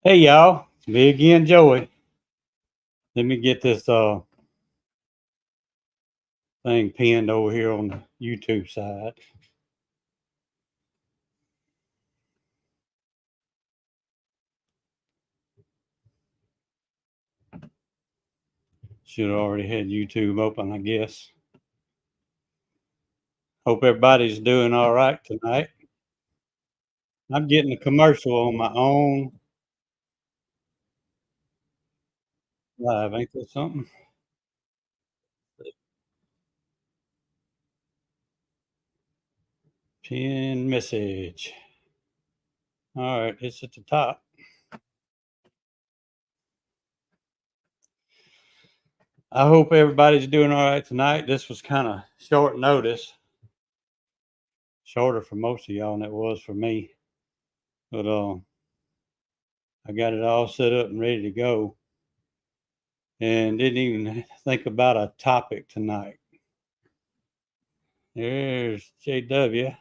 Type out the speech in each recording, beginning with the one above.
Hey y'all, it's me again, Joey. Let me get this thing pinned over here on the YouTube side. Should have already had YouTube open, I guess. Hope everybody's doing all right tonight. I'm getting a commercial on my own live. Ain't that something? Pin message. All right, it's at the top. I hope everybody's doing all right tonight. This was kind of short notice, shorter for most of y'all than it was for me. But I got it all set up and ready to go, and didn't even think about a topic tonight. There's JW.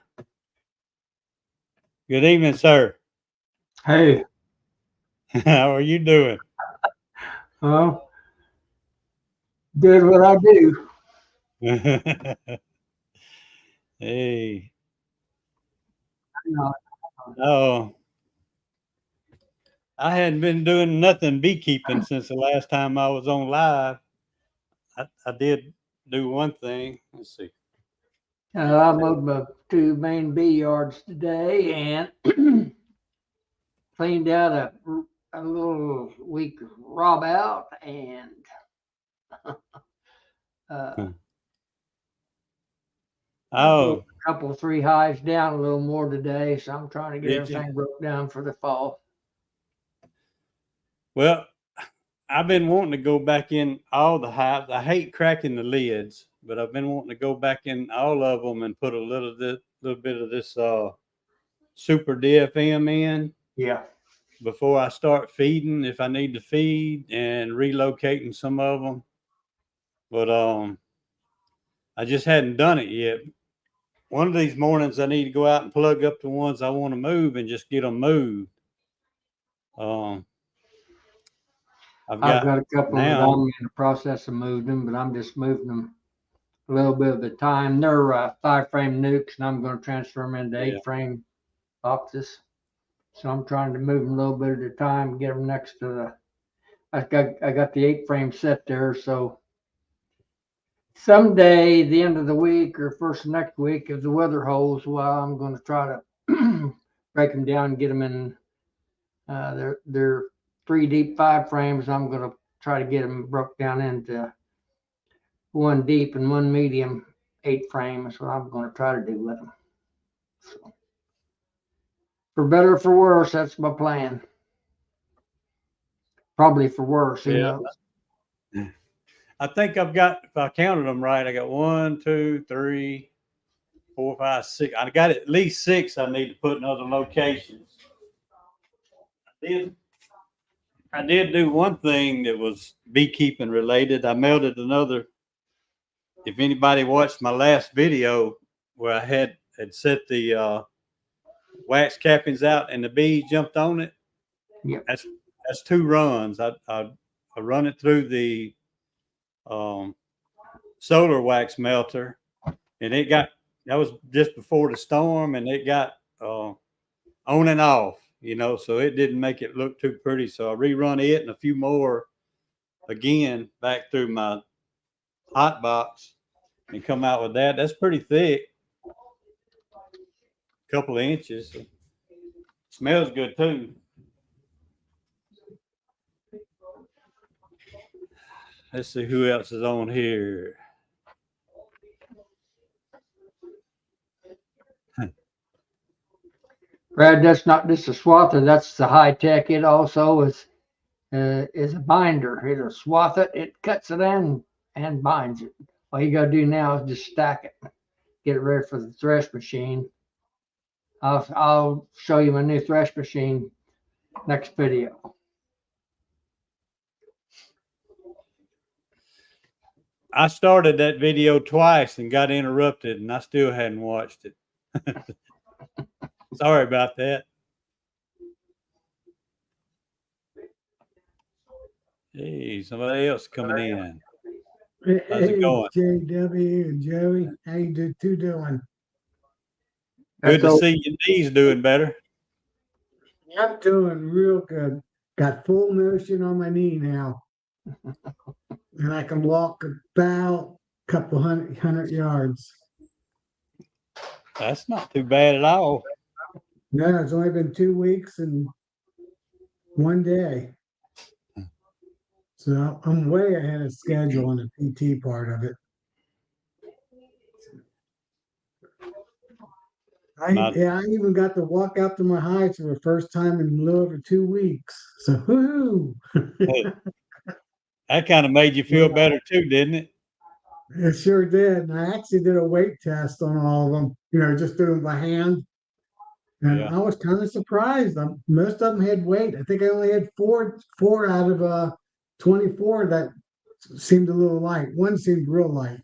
Good evening, sir. Hey, How are you doing? well, did what I do. Hey, You know, oh, I hadn't been doing nothing beekeeping since the last time I was on live. I did do one thing. Let's see. I mowed my two main bee yards today and cleaned out a little weak rob out and uh, I broke Oh, a couple, three hives down a little more today. So I'm trying to get did you? everything broke down for the fall. Well, I've been wanting to go back in all the hives. I hate cracking the lids, but I've been wanting to go back in all of them and put a little bit of this super DFM in Yeah. before I start feeding if I need to feed and relocating some of them. But I just hadn't done it yet. One of these mornings, I need to go out and plug up the ones I want to move and just get them moved. Um, I've I've got got a couple that now. I'm in the process of moving, but I'm just moving them a little bit at a time. They're 5 frame nukes, and I'm going to transfer them into Yeah. 8 frame boxes. So I'm trying to move them a little bit at a time, get them next to the. I got the 8 frame set there, so someday, the end of the week or first of next week, if the weather holds, well, I'm going to try to break them down and get them in. They're three deep 5 frames. I'm going to try to get them broke down into one deep and one medium 8 frame. That's what I'm going to try to do with them. So, for better or for worse, that's my plan. Probably for worse, who Yeah. knows? I think I've got, if I counted them right, I got 1, 2, 3, 4, 5, 6. I got at least 6 I need to put in other locations. I did, I did do one thing that was beekeeping related. I melted another. If anybody watched my last video where I had set the wax cappings out and the bees jumped on it, Yep. that's that's 2 runs. I run it through the um, solar wax melter, and it got, that was just before the storm, and it got on and off, so it didn't make it look too pretty. So I rerun it and a few more again back through my hot box and come out with that. That's pretty thick, a couple of inches. Smells good too. Let's see who else is on here. Brad, that's not just a swather. That's the high tech. It also is a binder. It'll swath it. It cuts it and binds it. All you got to do now is just stack it. Get it ready for the thresh machine. I'll show you my new thresh machine next video. I started that video twice and got interrupted, and I still hadn't watched it. Sorry about that. Hey, somebody else coming in. Hey, How's it going? JW and Joey, how you two doing? Good to Echo. see your knees doing better. I'm doing real good. Got full motion on my knee now, and I can walk about a couple hundred yards. That's not too bad at all. No, it's only been 2 weeks and 1 day, so I'm way ahead of schedule on the PT part of it. My- I even got to walk out to my highs for the first time in a little over 2 weeks. So, whoo! That kind of made you feel Yeah. better too, didn't it? It sure did. And I actually did a weight test on all of them, just doing by hand. And Yeah. I was kind of surprised. Most of them had weight. I think I only had four out of 24 that seemed a little light. One seemed real light.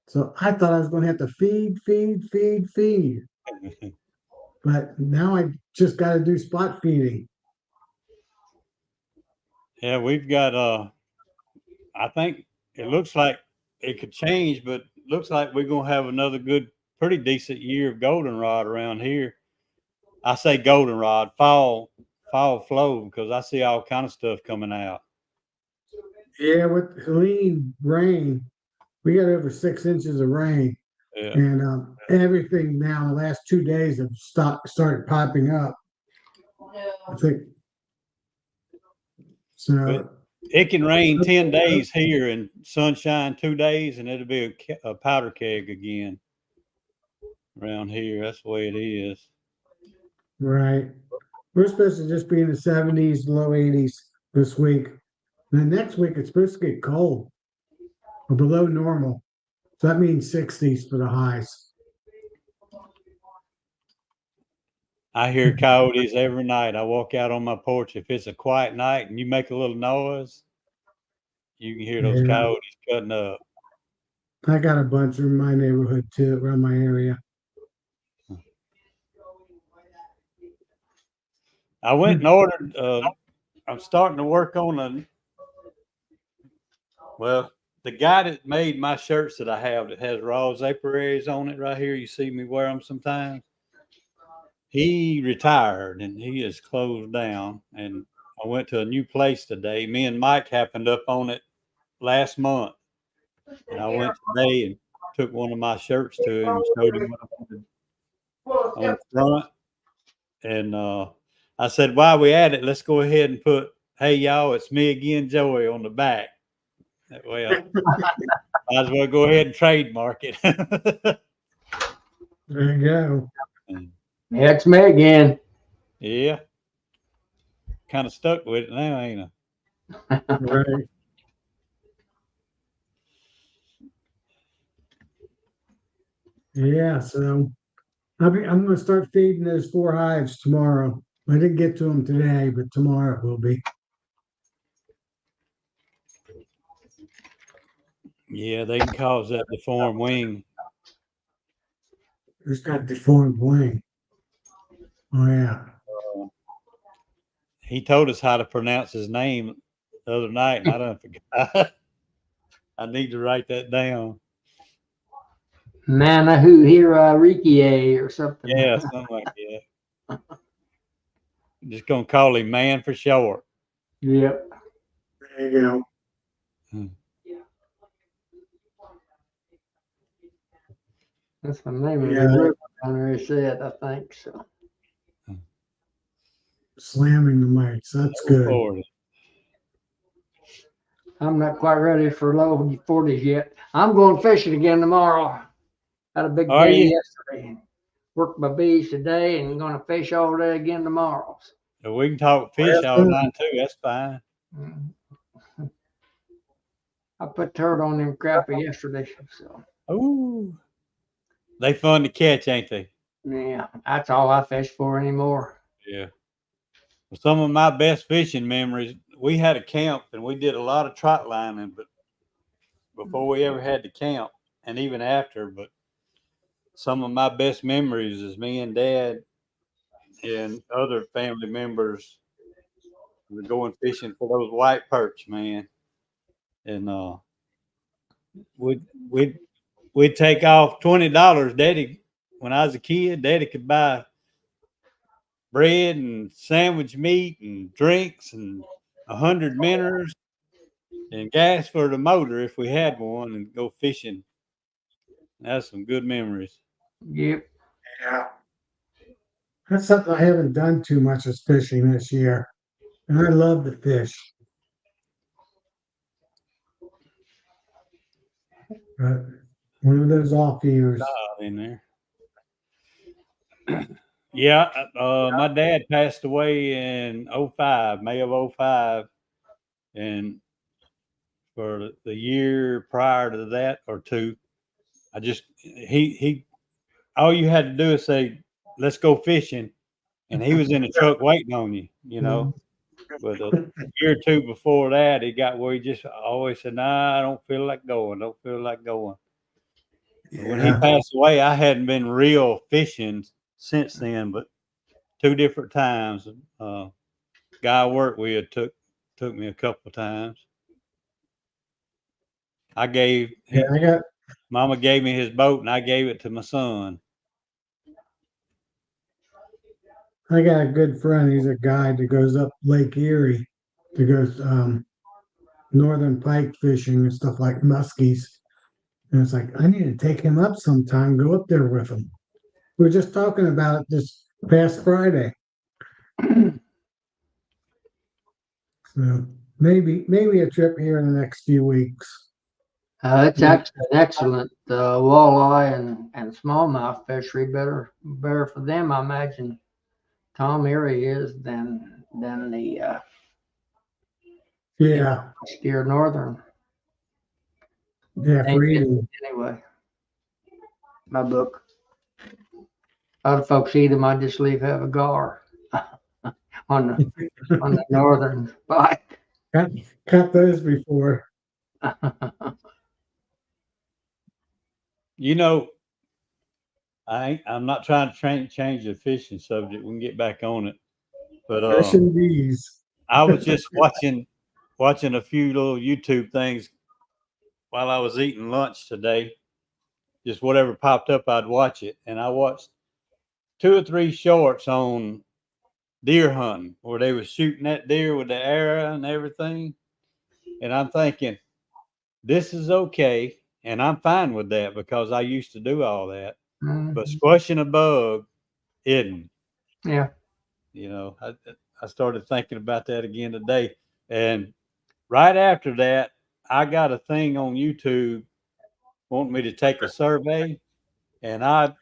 So I thought I was going to have to feed. But now I just got to do spot feeding. Yeah, we've got I think it looks like it could change, but looks like we're gonna have another pretty decent year of goldenrod around here. I say goldenrod, fall flow, because I see all kind of stuff coming out. Yeah, with Helene rain, we got over 6 inches of rain. Yeah. And everything now in the last 2 days have started popping up. I think so. It can rain 10 days here and sunshine 2 days, and it'll be a powder keg again around here. That's the way it is. Right. We're supposed to just be in the 70s, low 80s this week. Then next week it's supposed to get cold or below normal. So that means 60s for the highs. I hear coyotes every night. I walk out on my porch. If it's a quiet night and you make a little noise, you can hear those Yeah. coyotes cutting up. I got a bunch in my neighborhood too, around my area. I went and ordered. I'm starting to work on the guy that made my shirts that I have that has Raw's apiaries on it right here. You see me wear them sometimes. He retired and he is closed down. And I went to a new place today. Me and Mike happened up on it last month. And I went today and took one of my shirts to him and showed him what I wanted on the front. And I said, while we at it, let's go ahead and put, "Hey, y'all, it's me again, Joey," on the back. That way I might as well go ahead and trademark it. There you go. Yeah, it's me again. Yeah. Kind of stuck with it now, ain't I? Right. Yeah, so I'm going to start feeding those 4 hives tomorrow. I didn't get to them today, but tomorrow it will be. Yeah, they can cause that deformed wing. It's got deformed wing. Oh yeah. He told us how to pronounce his name the other night, and I done forgot. I need to write that down. Manahu Rikie or something. Yeah, something like that. Just gonna call him Man for short. Yep. There you go. That's the name of Yeah. the river down there, he said, I think so. Slamming the mics. That's good. Forward. I'm not quite ready for low 40s yet. I'm going fishing again tomorrow. Had a big Are day you? yesterday. Worked my bees today and going to fish all day again tomorrow. So we can talk fish all night too. That's fine. I put turd on them crappie yesterday. So Ooh, they fun to catch, ain't they? yeah, that's all I fish for anymore. Yeah. Well, some of my best fishing memories, we had a camp and we did a lot of trot lining, but before we ever had the camp and even after, but some of my best memories is me and Dad and other family members We're going fishing for those white perch, man. And we'd take off $20. Daddy, when I was a kid, Daddy could buy bread and sandwich meat and drinks and 100 minnows and gas for the motor if we had one, and go fishing. That's some good memories. Yep. Yeah. That's something I haven't done too much is fishing this year. And I love to fish. But one of those off years. In there. Yeah, my dad passed away in 05, May of 05. And for the year prior to that or two, he all you had to do is say, let's go fishing. And he was in the truck waiting on you, you know. But a year or two before that, he got where he just always said, nah, I don't feel like going. Don't feel like going. When he passed away, I hadn't been real fishing since then, but 2 different times. Guy I worked with took me a couple of times. Mama gave me his boat, and I gave it to my son. I got a good friend. He's a guide that goes up Lake Erie to go northern pike fishing and stuff like muskies. And it's like, I need to take him up sometime, go up there with him. We were just talking about it this past Friday. So maybe a trip here in the next few weeks. It's actually an excellent walleye and smallmouth fishery. Better for them, I imagine. Tom Erie is than the Steer Northern. Yeah, for eating. Anyway, my book. Other folks eat them. I just leave have a gar on the northern bike. Cut those before. You know, I'm not trying to change the fishing subject. We can get back on it, but fishing bees. I was just watching a few little YouTube things while I was eating lunch today. Just whatever popped up, I'd watch it, and I watched 2 or 3 shorts on deer hunting where they was shooting that deer with the arrow and everything. And I'm thinking, this is okay, and I'm fine with that because I used to do all that. Mm-hmm. But squashing a bug isn't. Yeah. You know, I started thinking about that again today. And right after that, I got a thing on YouTube wanting me to take a survey, and I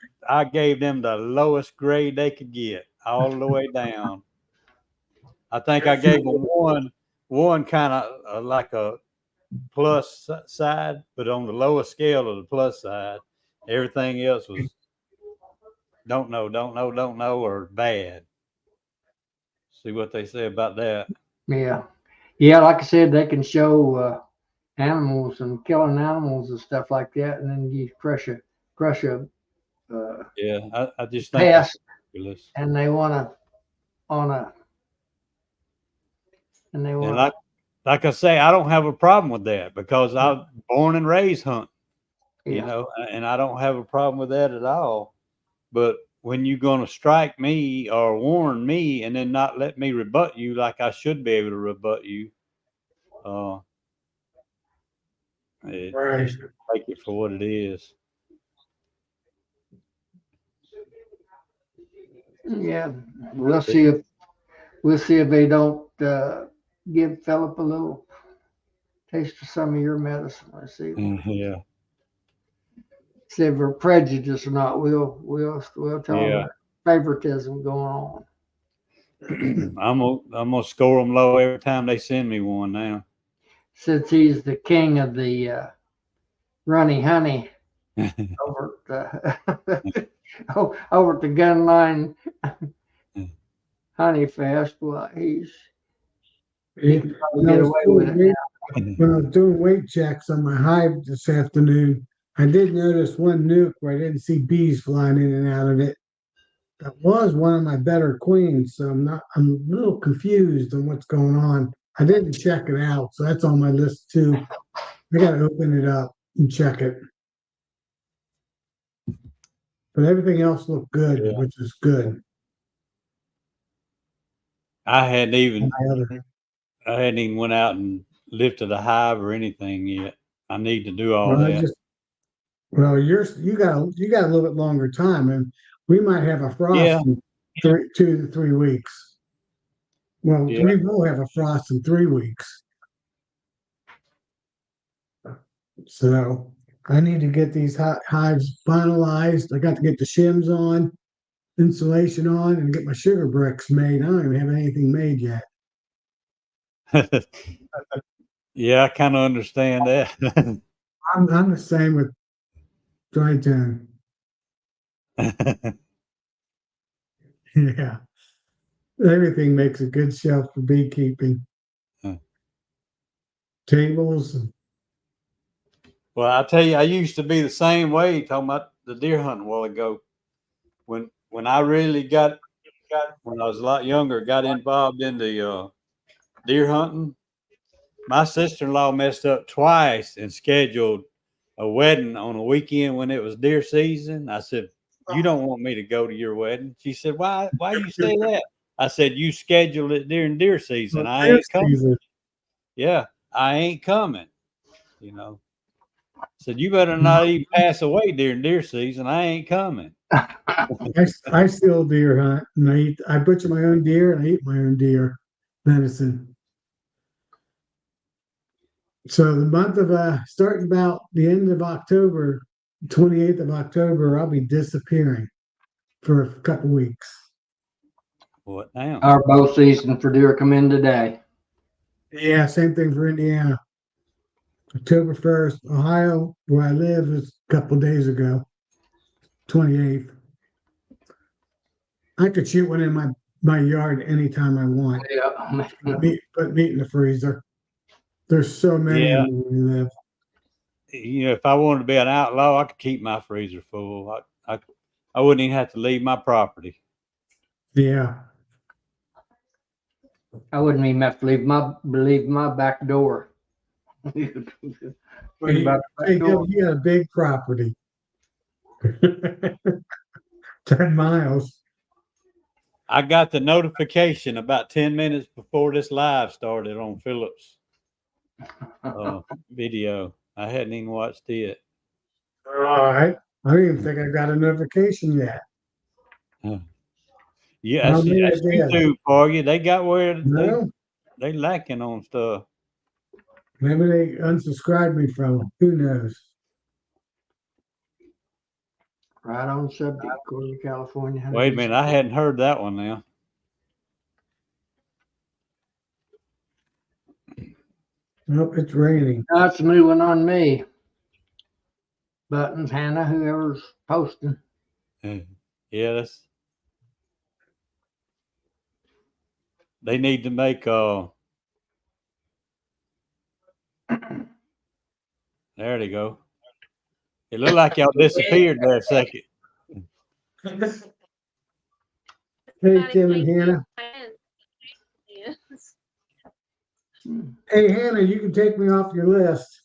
gave them the lowest grade they could get all the way down. I think I gave them one kind of like a plus side, but on the lowest scale of the plus side. Everything else was don't know, or bad. See what they say about that. Yeah. Like I said, they can show animals and killing animals and stuff like that, and then you crush a. I just think that's ridiculous. And they want to like I say, I don't have a problem with that because I was born and raised hunting. You know, and I don't have a problem with that at all. But when you're going to strike me or warn me and then not let me rebut you like I should be able to rebut you, just take it for what it is. Yeah, we'll see if they don't give Philip a little taste of some of your medicine. Let's see. Yeah. See if we're prejudiced or not. We'll tell them favoritism going on. I'm gonna score them low every time they send me one now. Since he's the king of the runny honey over at the Gunline Honey Fest, well, he can probably get away with it now. When I was doing weight checks on my hive this afternoon, I did notice one nuke where I didn't see bees flying in and out of it. that was one of my better queens, so I'm a little confused on what's going on. I didn't check it out, so that's on my list too. I gotta open it up and check it. But everything else looked good, Yeah. which is good. I hadn't even My other- went out and lifted a hive or anything yet. I need to do all Well, I that. just, well, you got a little bit longer time, and we might have a frost Yeah. in 2 to 3 weeks. Well, Yeah. we will have a frost in 3 weeks. So I need to get these hives finalized. I got to get the shims on, insulation on, and get my sugar bricks made. I don't even have anything made yet. Yeah, I kind of understand that. I'm the same with dry tone. Yeah. Everything makes a good shelf for beekeeping. Huh. Tables. Well, I tell you, I used to be the same way. Talking about the deer hunting a while ago, when I really got when I was a lot younger, got involved in the deer hunting. My sister-in-law messed up twice and scheduled a wedding on a weekend when it was deer season. I said, "You don't want me to go to your wedding?" She said, "Why? Why you say that?" I said, "You scheduled it during deer season. I ain't coming." Yeah, I ain't coming. You know. Said, "You better not even pass away during deer season. I ain't coming." I still deer hunt, and I butcher my own deer and I eat my own deer venison. So the month of starting about the end of October, 28th of October, I'll be disappearing for a couple weeks. What now? Our bow season for deer come in today. Yeah, same thing for Indiana. October 1st, Ohio, where I live, is a couple days ago. 28th. I could shoot one in my yard anytime I want. Yeah. Put meat in the freezer. There's so many Yeah. of them where we live. You know, if I wanted to be an outlaw, I could keep my freezer full. I wouldn't even have to leave my property. Yeah. I wouldn't even have to leave my back door. Worry about the Hey, back door. you got a big property. 10 miles. I got the notification about 10 minutes before this live started on Phillips video. I hadn't even watched it. All right. I don't even think I got a notification yet. Yeah, How many that's I did? YouTube for you. They got where No, they lacking on stuff. maybe they unsubscribed me from them. Who knows? Right on subject, according to California. Wait a minute, I hadn't heard that one now. Nope, it's raining. That's a new one on me. Buttons, Hannah, whoever's posting. Yeah, they need to make there they go. It looked like y'all disappeared there a second. Hey, Tim and Hannah. Yes. Hey, Hannah, you can take me off your list.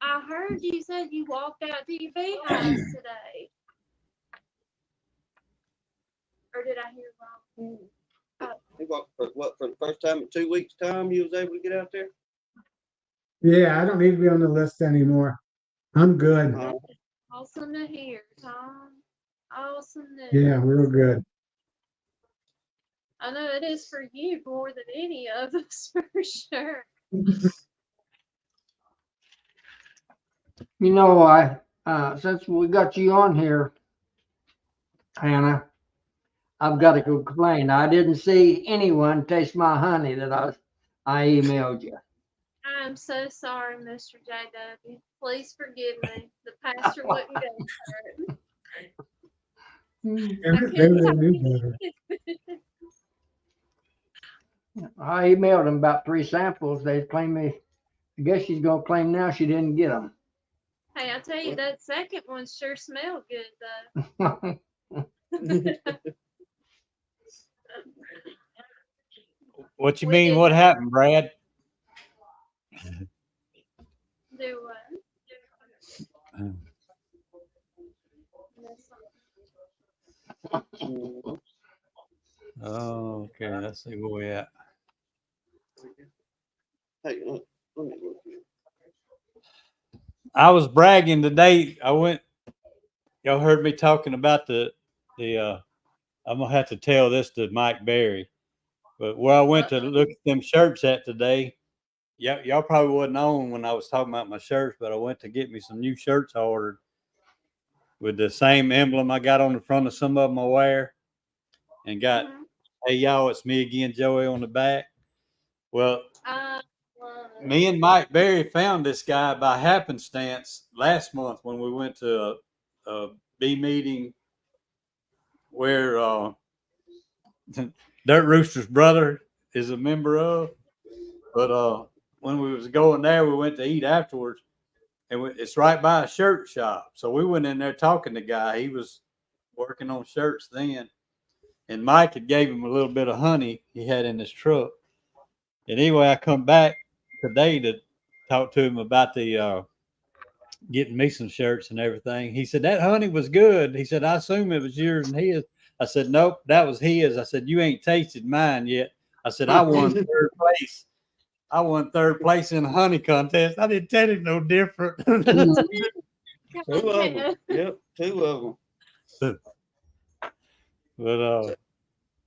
I heard you said you walked out to your beehives today. Or did I hear wrong? You walked for the first time in 2 weeks' time you was able to get out there? Yeah, I don't need to be on the list anymore. I'm good. Awesome to hear, Tom. Awesome news. Yeah, real good. I know it is for you more than any of us, for sure. You know, since we got you on here, Hannah, I've got to complain. I didn't see anyone taste my honey that I emailed you. I'm so sorry, Mr. JW. Please forgive me. The pastor wouldn't go for it. Maybe they knew better. I emailed them about 3 samples. They claim me. I guess she's gonna claim now she didn't get them. Hey, I tell you, that second one sure smelled good, though. What you We mean? did What not. happened, Brad? Do what? Mhm. Oh, okay. Let's see where we at. Hey, let me look here. I was bragging today. Y'all heard me talking about I'm gonna have to tell this to Mike Berry, but where I went to look at them shirts at today, y'all probably wasn't on when I was talking about my shirts, but I went to get me some new shirts I ordered with the same emblem I got on the front of some of them I wear, and got, Mhm. "Hey y'all, it's me again, Joey," on the back. Well, I love it. me and Mike Berry found this guy by happenstance last month when we went to a B meeting where Dirt Rooster's brother is a member of. But when we was going there, we went to eat afterwards, and it's right by a shirt shop. So we went in there talking to the guy. He was working on shirts then, and Mike had gave him a little bit of honey he had in his truck. And anyway, I come back today to talk to him about the getting me some shirts and everything. He said that honey was good. He said, I assume it was yours and his. I said, nope, that was his. I said, you ain't tasted mine yet. I said, I won third place. I won third place in a honey contest. I didn't tell him no different. Two of them. Yep, two of them. But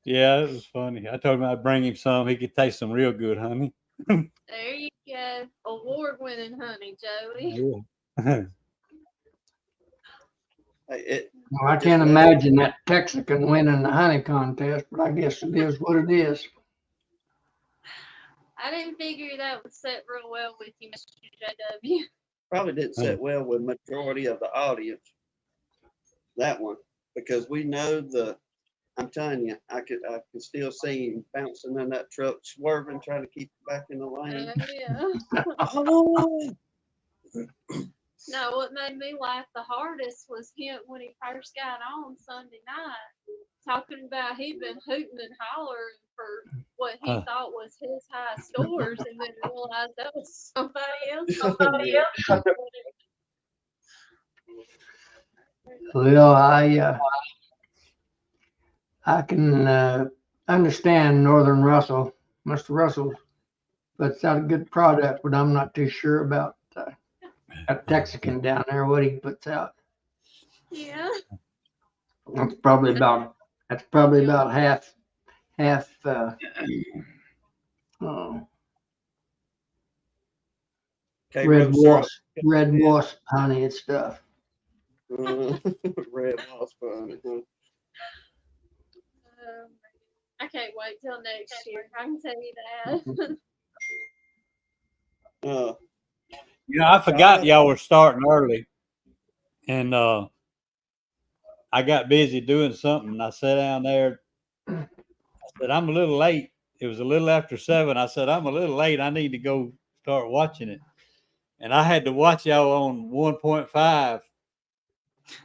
yeah, it was funny. I told him I'd bring him some. He could taste some real good honey. There you go. Award-winning honey, Joey. Yeah. Hey, Well, I can't imagine that Texican winning the honey contest, but I guess it is what it is. I didn't figure that would set real well with you, Mr. JW. probably didn't sit well with majority of the audience. That one, because we know I'm telling you, I can still see him bouncing in that truck, swerving, trying to keep back in the lane. Yeah. Oh, No, what made me laugh the hardest was him when he first got on Sunday night, talking about he'd been hooting and hollering for what he thought was his high scores, and then realized that was somebody else. Well, I can understand Northern Russell, Mr. Russell, puts out a good product, but I'm not too sure about that Texican down there, what he puts out. Yeah. That's probably about half K-Row syrup. red wasp honey and stuff. Red moss bunny. I can't wait till next year. I can tell you that. I forgot y'all were starting early, and I got busy doing something. I sat down there. I said, I'm a little late. It was a little after 7. I said, I'm a little late. I need to go start watching it. And I had to watch y'all on 1.5.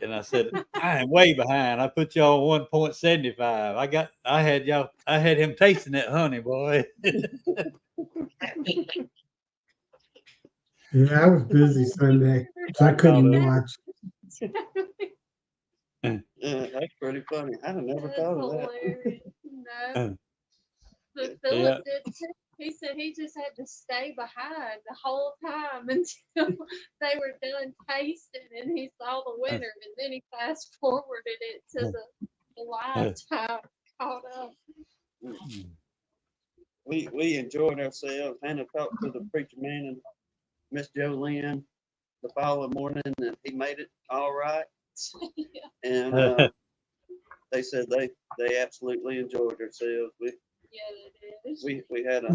And I said, I am way behind. I put y'all on 1.75. I had him tasting that honey, boy. Yeah, I was busy Sunday, so I couldn't watch. Yeah, that's pretty funny. I never That's thought of that. hilarious. No. But Yeah. Philip did too. He said he just had to stay behind the whole time until they were done tasting and he saw the winner, and then he fast forwarded it to the live time caught up. We enjoyed ourselves. Hannah talked to the preacher man and Miss Jolynn the following morning, and he made it all right. And they said they absolutely enjoyed themselves. Yeah, it is. We had a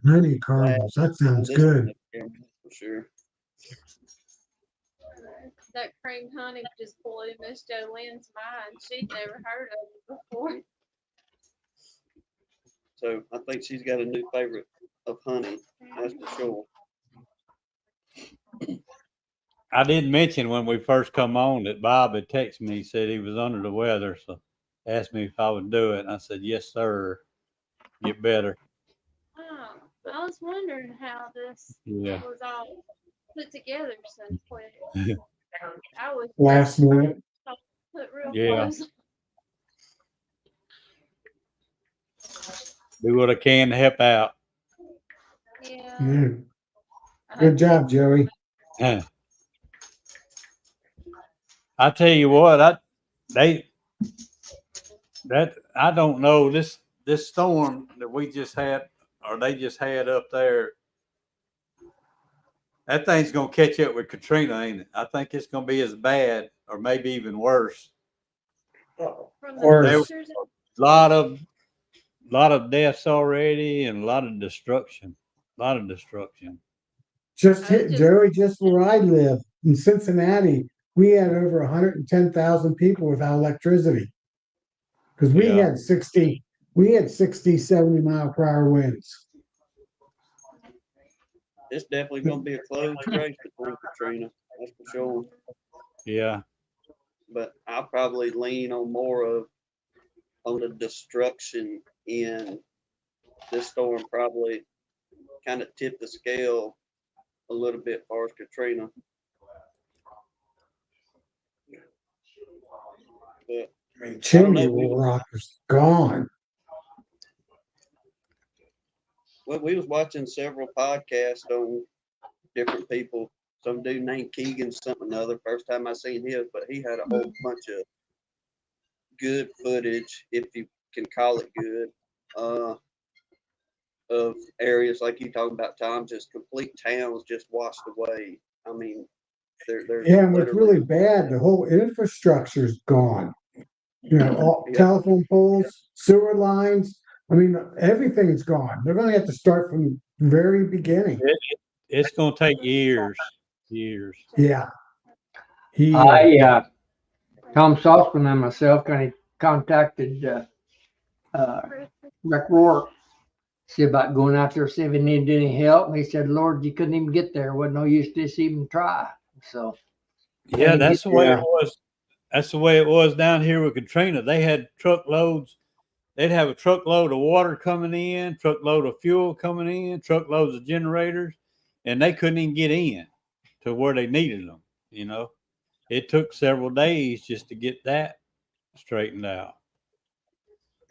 Honey caramels, that sounds good. for sure. That cream honey just blew Miss Jolynn's mind. She'd never heard of it before. So I think she's got a new favorite of honey. That's for sure. I didn't mention when we first come on that Bob had texted me. He said he was under the weather. So asked me if I would do it. And I said, yes, sir. Get better. Oh, I was wondering how this Yeah. was all put together so quick. I was Last minute. put real Yeah. close. Do what I can to help out. Yeah. Yeah. I Good job, Joey. I tell you what, I don't know this storm that we just had or they just had up there. That thing's gonna catch up with Katrina, ain't it? I think it's gonna be as bad or maybe even worse. From the Worse. pictures, Lot of deaths already and a lot of destruction. Just I hit just- Joey, just where I live in Cincinnati, we had over 110,000 people without electricity. Because we Yeah. had 60, 70 mile per hour winds. It's definitely gonna be a close race between Katrina, that's for sure. Yeah. But I'll probably lean on on the destruction in this storm. Probably kind of tipped the scale a little bit as far as Katrina. But I mean, Chimney Rock is gone. we was watching several podcasts on different people. Some dude named Keegan something or other. First time I seen his, but he had a whole bunch of good footage, if you can call it good, of areas like you talking about, Tom, just complete towns just washed away. I mean, there's Yeah, and what's literally- really bad, the whole infrastructure's gone. You know, all Yeah. telephone poles, sewer lines. I mean, everything's gone. They're going to have to start from the very beginning. It's gonna take years. Yeah. Tom Sauceman and myself kind of contacted Rick Rourke, see about going out there, see if he needed any help. And he said, Lord, you couldn't even get there. Wasn't no use to even try. So, Yeah, And that's the way yeah. it was. That's the way it was down here with Katrina. They had truckloads. They'd have a truckload of water coming in, truckload of fuel coming in, truckloads of generators, and they couldn't even get in to where they needed them. You know, it took several days just to get that straightened out.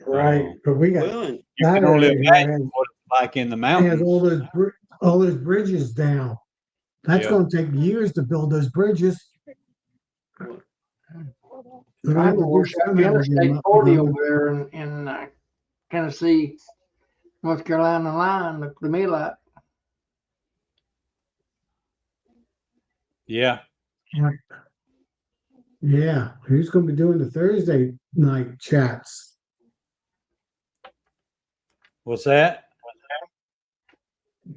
Right. But we got well, and You that can only area imagine what it's like in the has all mountains. those bridges down. That's Yeah. going to take years to build those bridges. They're I gonna have to know do where's something to get 'em Interstate up 40 and over running. there in Tennessee, North Carolina line, look to me like. Yeah. Yeah. Who's going to be doing the Thursday night chats? What's that?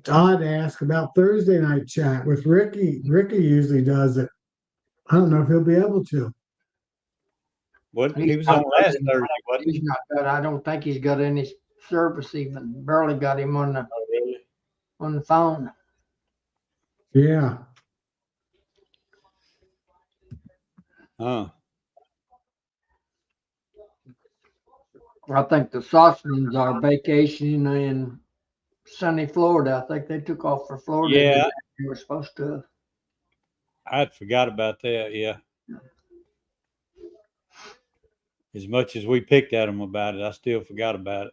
Todd asked about Thursday night chat with Ricky. Ricky usually does it. I don't know if he'll be able to. What He's he was not on last good. Thursday, wasn't He's he? not good. I don't think he's got any service even. Barely got him on Oh, really? the phone. Yeah. Huh. I think the Saucemans are vacationing in sunny Florida. I think they took off for Florida. Yeah. They were supposed to. I'd forgot about that. Yeah. As much as we picked at them about it, I still forgot about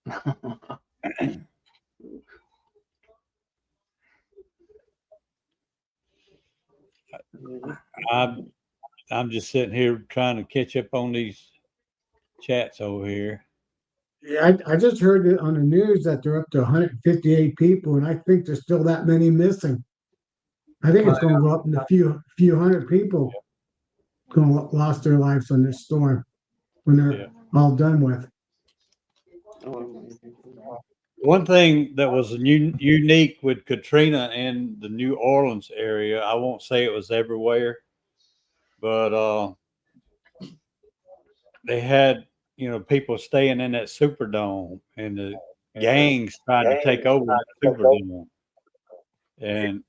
it. I'm just sitting here trying to catch up on these chats over here. Yeah, I just heard it on the news that they're up to 158 people, and I think there's still that many missing. I think it's going to go up in a few hundred people going to lost their lives on this storm when they're Yeah. all done with. One thing that was unique with Katrina and the New Orleans area, I won't say it was everywhere, but they had, people staying in that Superdome and the gangs trying to take over the Superdome. And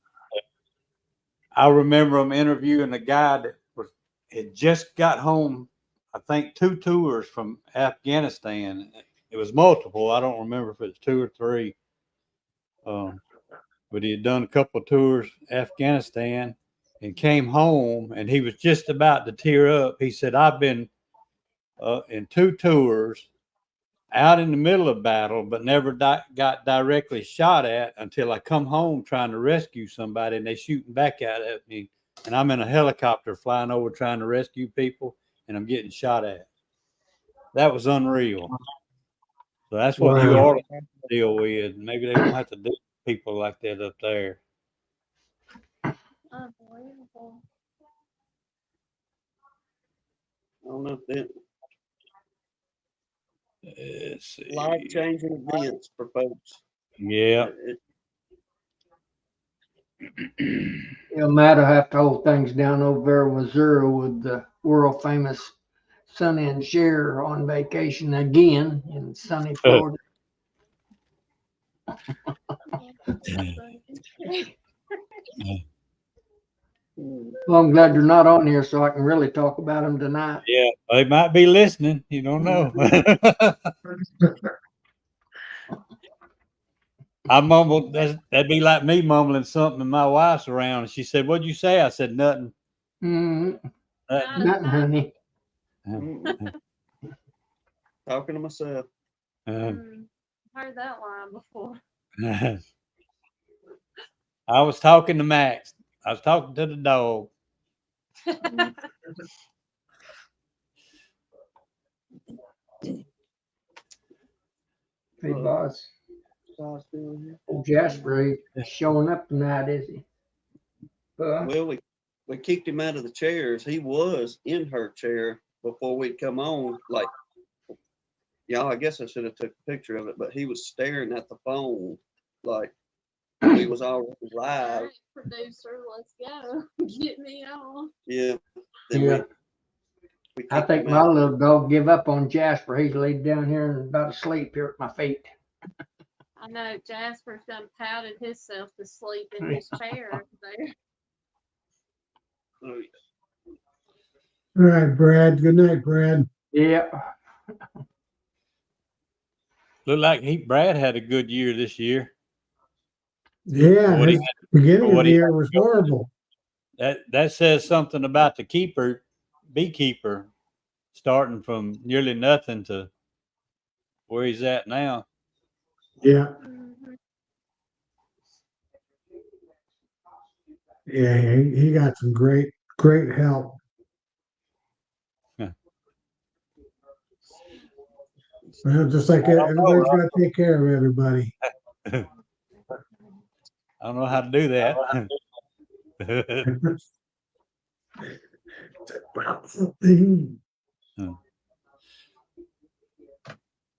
I remember them interviewing a guy that had just got home I think 2 tours from Afghanistan. It was multiple. I don't remember if it's 2 or 3. But he had done a couple of tours Afghanistan and came home, and he was just about to tear up. He said, "I've been in 2 tours out in the middle of battle, but never got directly shot at until I come home trying to rescue somebody, and they shooting back at me, and I'm in a helicopter flying over trying to rescue people, and I'm getting shot at." That was unreal. So that's what New Wow. Orleans deal with. Maybe they won't have to do people like that up there. Unbelievable. I don't know. They're Let's see. life-changing events for folks. Yeah. Matt will have to hold things down over there in Missouri with the world famous Sonny and Cher on vacation again in sunny Florida. Well, I'm glad you're not on here so I can really talk about them tonight. Yeah, they might be listening. You don't know. I mumbled. That'd be like me mumbling something, and my wife's around. And she said, "What'd you say?" I said, "Nothing." Mm, Nothing. nothing, honey. Talking to myself. Heard that line before. I was talking to Max. I was talking to the dog. Hey, boss. Boss still here? Old Jasper ain't showing up tonight, is he? Well, we kicked him out of the chairs. He was in her chair before we'd come on. Like, y'all, I guess I should have took a picture of it, but he was staring at the phone like we was already live. Alright, producer, let's go. Get me on. Yeah. Then Yeah. we I kicked think him my out. little dog give up on Jasper. He's laid down here and about asleep here at my feet. I know Jasper's done pouted himself to sleep in his chair over there. Oh, All right, Brad. Good night, Brad. Yeah. Looked like Brad had a good year this year. Yeah, What he his beginning what of the he year was horrible. That says something about the beekeeper, starting from nearly nothing to where he's at now. Yeah, Mhm. yeah, he got some great help. Well, just like everybody's got to take care of everybody. I don't know how to do that.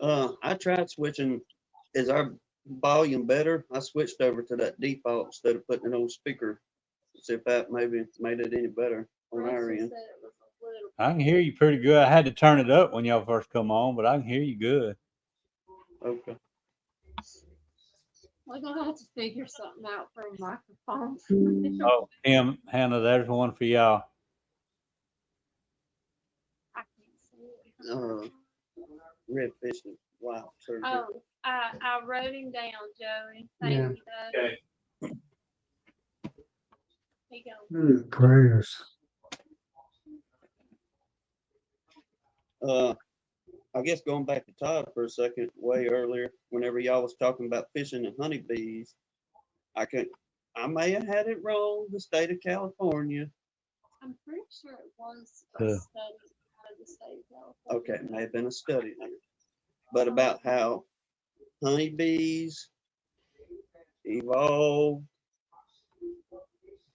I tried switching. Is our volume better? I switched over to that default instead of putting it on speaker. See if that maybe made it any better on our Russell end. said it was a little. I can hear you pretty good. I had to turn it up when y'all first come on, but I can hear you good. Okay. We're gonna have to figure something out for a microphone. Oh, Hannah, there's one for y'all. I can't see it. Red fish and wow. Surgery. Oh, I wrote him down, Joey. Thank Yeah. you, Doug. Okay. Here you go. Prayers. I guess going back to Todd for a second, way earlier, whenever y'all was talking about fishing and honeybees, I may have had it wrong, the state of California. I'm pretty sure it was a Yeah. study out of the state of California. Okay, it may have been a study there. But about how honeybees evolved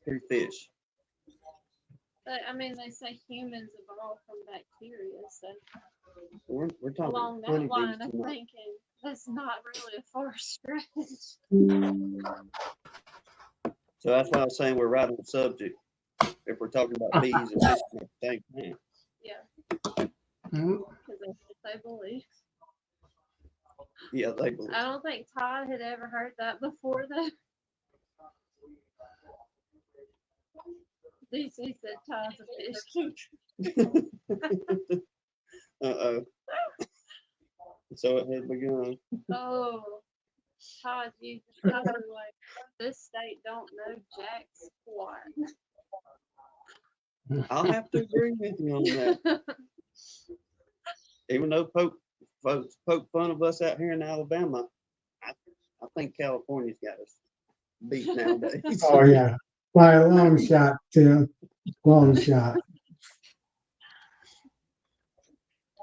through fish. But I mean, they say humans evolved from bacteria, so We're talking along that honeybees line, I'm tonight. thinking that's not really a far stretch. So that's why I was saying we're right on the subject. If we're talking about bees and fishing at the same time. Yeah, Mm, because that's what they believe. Yeah, they believe. I don't think Todd had ever heard that before, though. DC said Todd's a fish keeper. Uh-oh. So it had begun. Oh, Todd, you just like this state don't know jack squat. I'll have to agree with you on that. Even though folks poke fun of us out here in Alabama, I think California's got us beat nowadays. Oh, yeah. By a long shot, Tim. Long shot.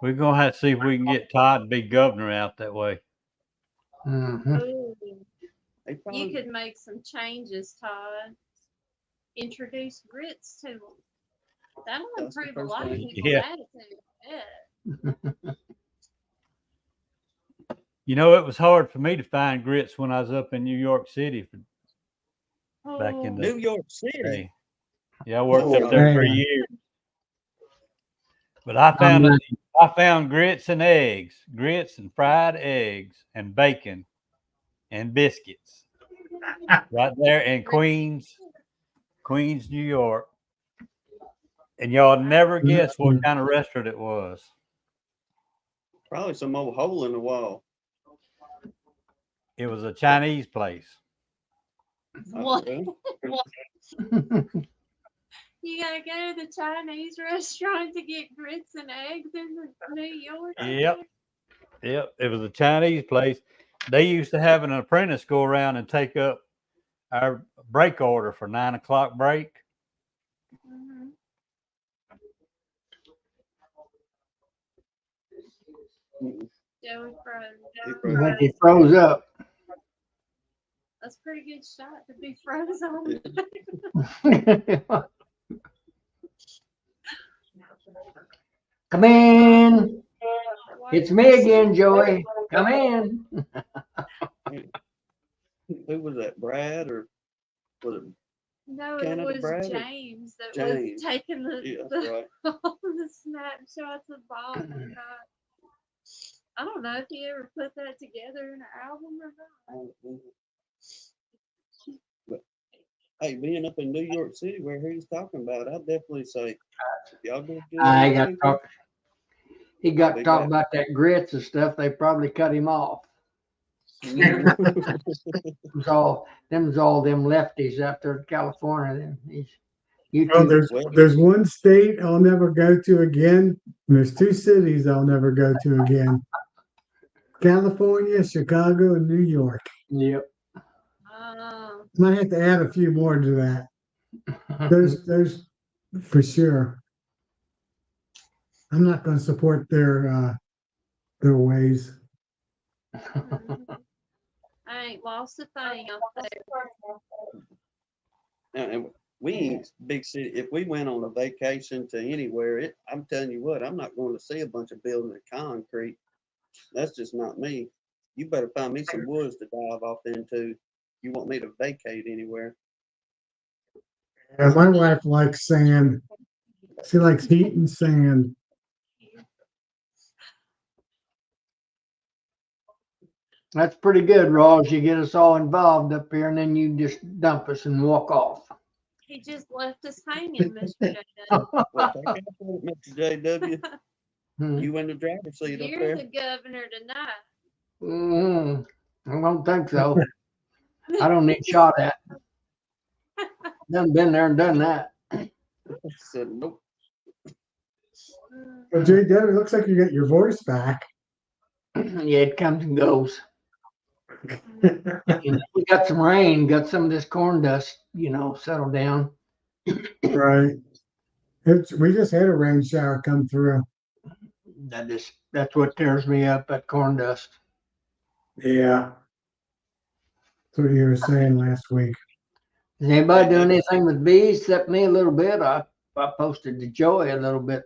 We're gonna have to see if we can get Todd to be governor out that way. Mhm. Ooh, They you probably, could make some changes, Todd. Introduce grits to them. That'll That's the improve a first lot of thing. people's Yeah. attitude. Yeah. You know, it was hard for me to find grits when I was up in New York City back in the New York City. day. Yeah, I worked up Oh, there for a man. year. But I found grits and eggs, grits and fried eggs and bacon and biscuits right there in Queens, New York. And y'all never guess what kind of restaurant it was. Probably some old hole in the wall. It was a Chinese place. What? Okay. You gotta go to the Chinese restaurant to get grits and eggs in New York. Yep. Yep. It was a Chinese place. They used to have an apprentice go around and take up our break order for 9 o'clock break. Mhm. Mm-mm. Joey froze. He I froze. think he froze up. That's a pretty good shot to be froze on. Come in. Why It's you me froze? again, Joey. Come in. Who was that? Brad or was it? No, it Canada was Brad or- James that James. was taking the Yeah, that's right. all the snapshots of Bob and I don't know if he ever put that together in an album or not. But hey, being up in New York City where he's talking about, I'd definitely say y'all go get I it. got to talk. He got to Big talk bad. about that grits and stuff. They probably cut him off. Them's all them lefties out there in California. Then Oh, YouTube. there's one state I'll never go to again. And there's two cities I'll never go to again. California, Chicago, and New York. Yep. Might have to add a few more to that. Those for sure. I'm not going to support their ways. I ain't lost a thing up there. And we ain't big city. If we went on a vacation to anywhere, I'm telling you what, I'm not going to see a bunch of building of concrete. That's just not me. You better find me some woods to dive off into. You want me to vacate anywhere? And my wife likes sand. She likes heat and sand. That's pretty good, Ross. You get us all involved up here, and then you just dump us and walk off. He just left us hanging, Mr. J. Well, take out for it, Mr. JW. Hmm. You in the driver's seat up You're there. the governor tonight. Mm, I don't think so. I don't need shot at. Done been there and done that. Said nope. But JW, it looks like you got your voice back. Yeah, it comes and goes. You know, we got some rain, got some of this corn dust, settled down. Right. We just had a rain shower come through. That's what tears me up, that corn dust. Yeah. That's what you were saying last week. Is anybody doing anything with bees except me a little bit? I posted to Joey a little bit.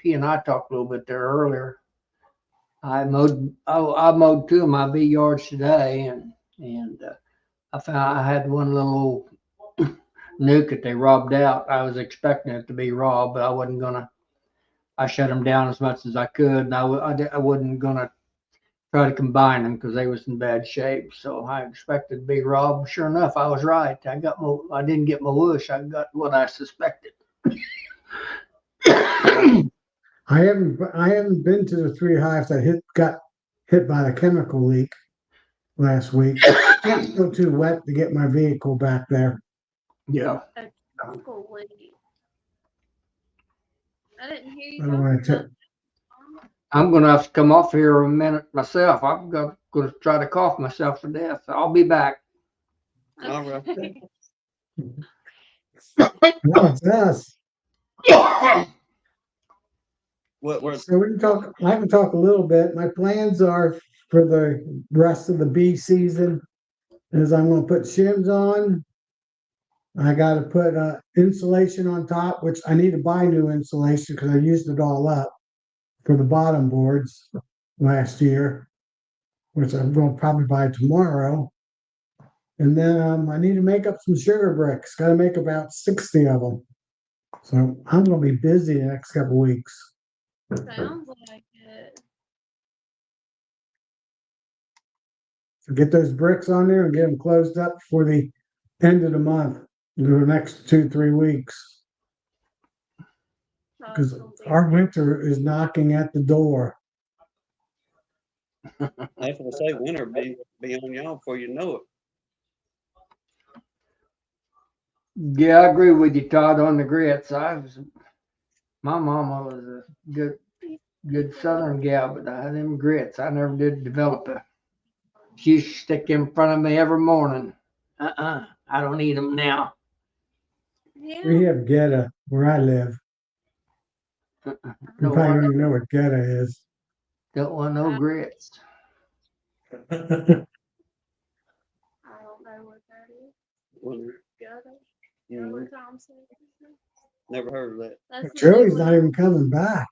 He and I talked a little bit there earlier. I mowed two of my bee yards today, and I found I had one little nuke that they robbed out. I was expecting it to be robbed, but I wasn't gonna. I shut them down as much as I could, and I wasn't gonna try to combine them because they was in bad shape. So I expected to be robbed. Sure enough, I was right. I didn't get my whoosh. I got what I suspected. I haven't been to the three hives that got hit by the chemical leak last week. It's still too wet to get my vehicle back there. Yeah. Uncle Lee. I didn't hear I you don't talking want about. to. I'm gonna have to come off here a minute myself. I'm gonna try to cough myself to death. I'll be back. All right. Okay. No, it's us. What, So we can talk. I can talk a little bit. My plans are for the rest of the bee season is I'm going to put shims on. I got to put insulation on top, which I need to buy new insulation because I used it all up for the bottom boards last year, which I'm going to probably buy tomorrow. And then I need to make up some sugar bricks. Got to make about 60 of them. So I'm going to be busy the next couple weeks. Sounds like it. So get those bricks on there and get them closed up for the end of the month, the next 2-3 weeks, So because it's gonna be- our winter is knocking at the door. I was gonna say winter be on y'all before you know it. Yeah, I agree with you, Todd, on the grits. My mama was a good Southern gal, but them grits, I never did develop it. She used to stick them in front of me every morning. I don't eat them now. Yeah. We have Geta where I live. You Don't probably don't want, even know what Geta is. don't want no grits. I don't know what that is. Winter. Gutter. Mhm. What Tom said. Never heard of that. That's what Joey's they not went- even coming back.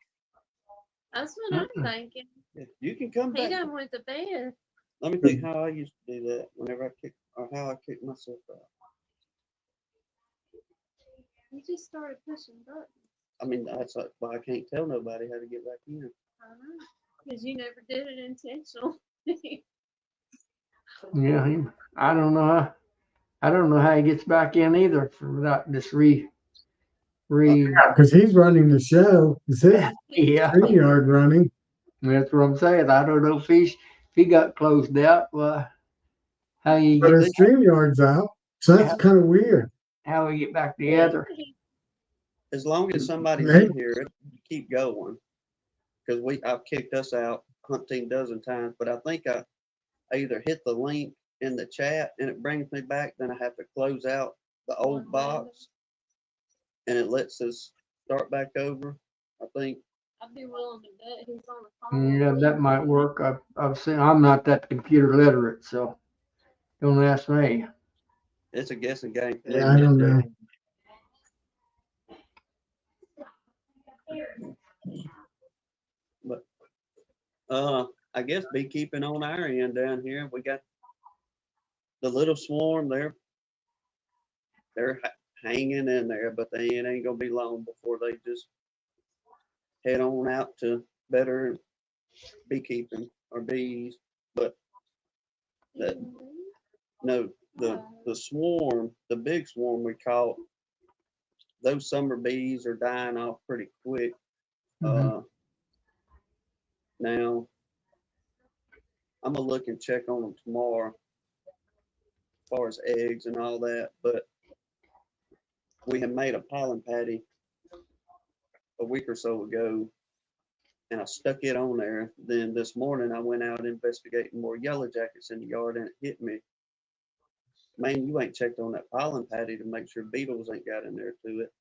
That's what I'm thinking. Yeah, you can come He back. done went to bed. Let me think how I used to do that whenever how I kicked myself out. You just started pushing buttons. I mean, that's like why I can't tell nobody how to get back in. I know. Because you never did it intentional. Yeah, I don't know. I don't know how he gets back in either without this Because he's running the show. Is his yeah. StreamYard running? That's what I'm saying. I don't know if he got closed out. Well, how you But get his StreamYard's out. So that's kind of weird. how we get back together. As long as somebody's Right. in here, keep going. Because I've kicked us out 100 dozen times, but I think I either hit the link in the chat and it brings me back, then I have to close out the old box and it lets us start back over. I think I'd be willing to bet he's on the phone. Yeah, that might work. I've seen. I'm not that computer literate, so don't ask me. it's a guessing game. for Yeah, me. I don't know. But I guess beekeeping on our end down here, we got the little swarm. They're hanging in there, but it ain't gonna be long before they just head on out to better beekeeping or bees. But that no, the swarm, the big swarm we caught, those summer bees are dying off pretty quick. Now I'm gonna look and check on them tomorrow, as far as eggs and all that. But we had made a pollen patty a week or so ago, and I stuck it on there. Then this morning I went out investigating more yellow jackets in the yard, and it hit me. Man, you ain't checked on that pollen patty to make sure beetles ain't got in there to it.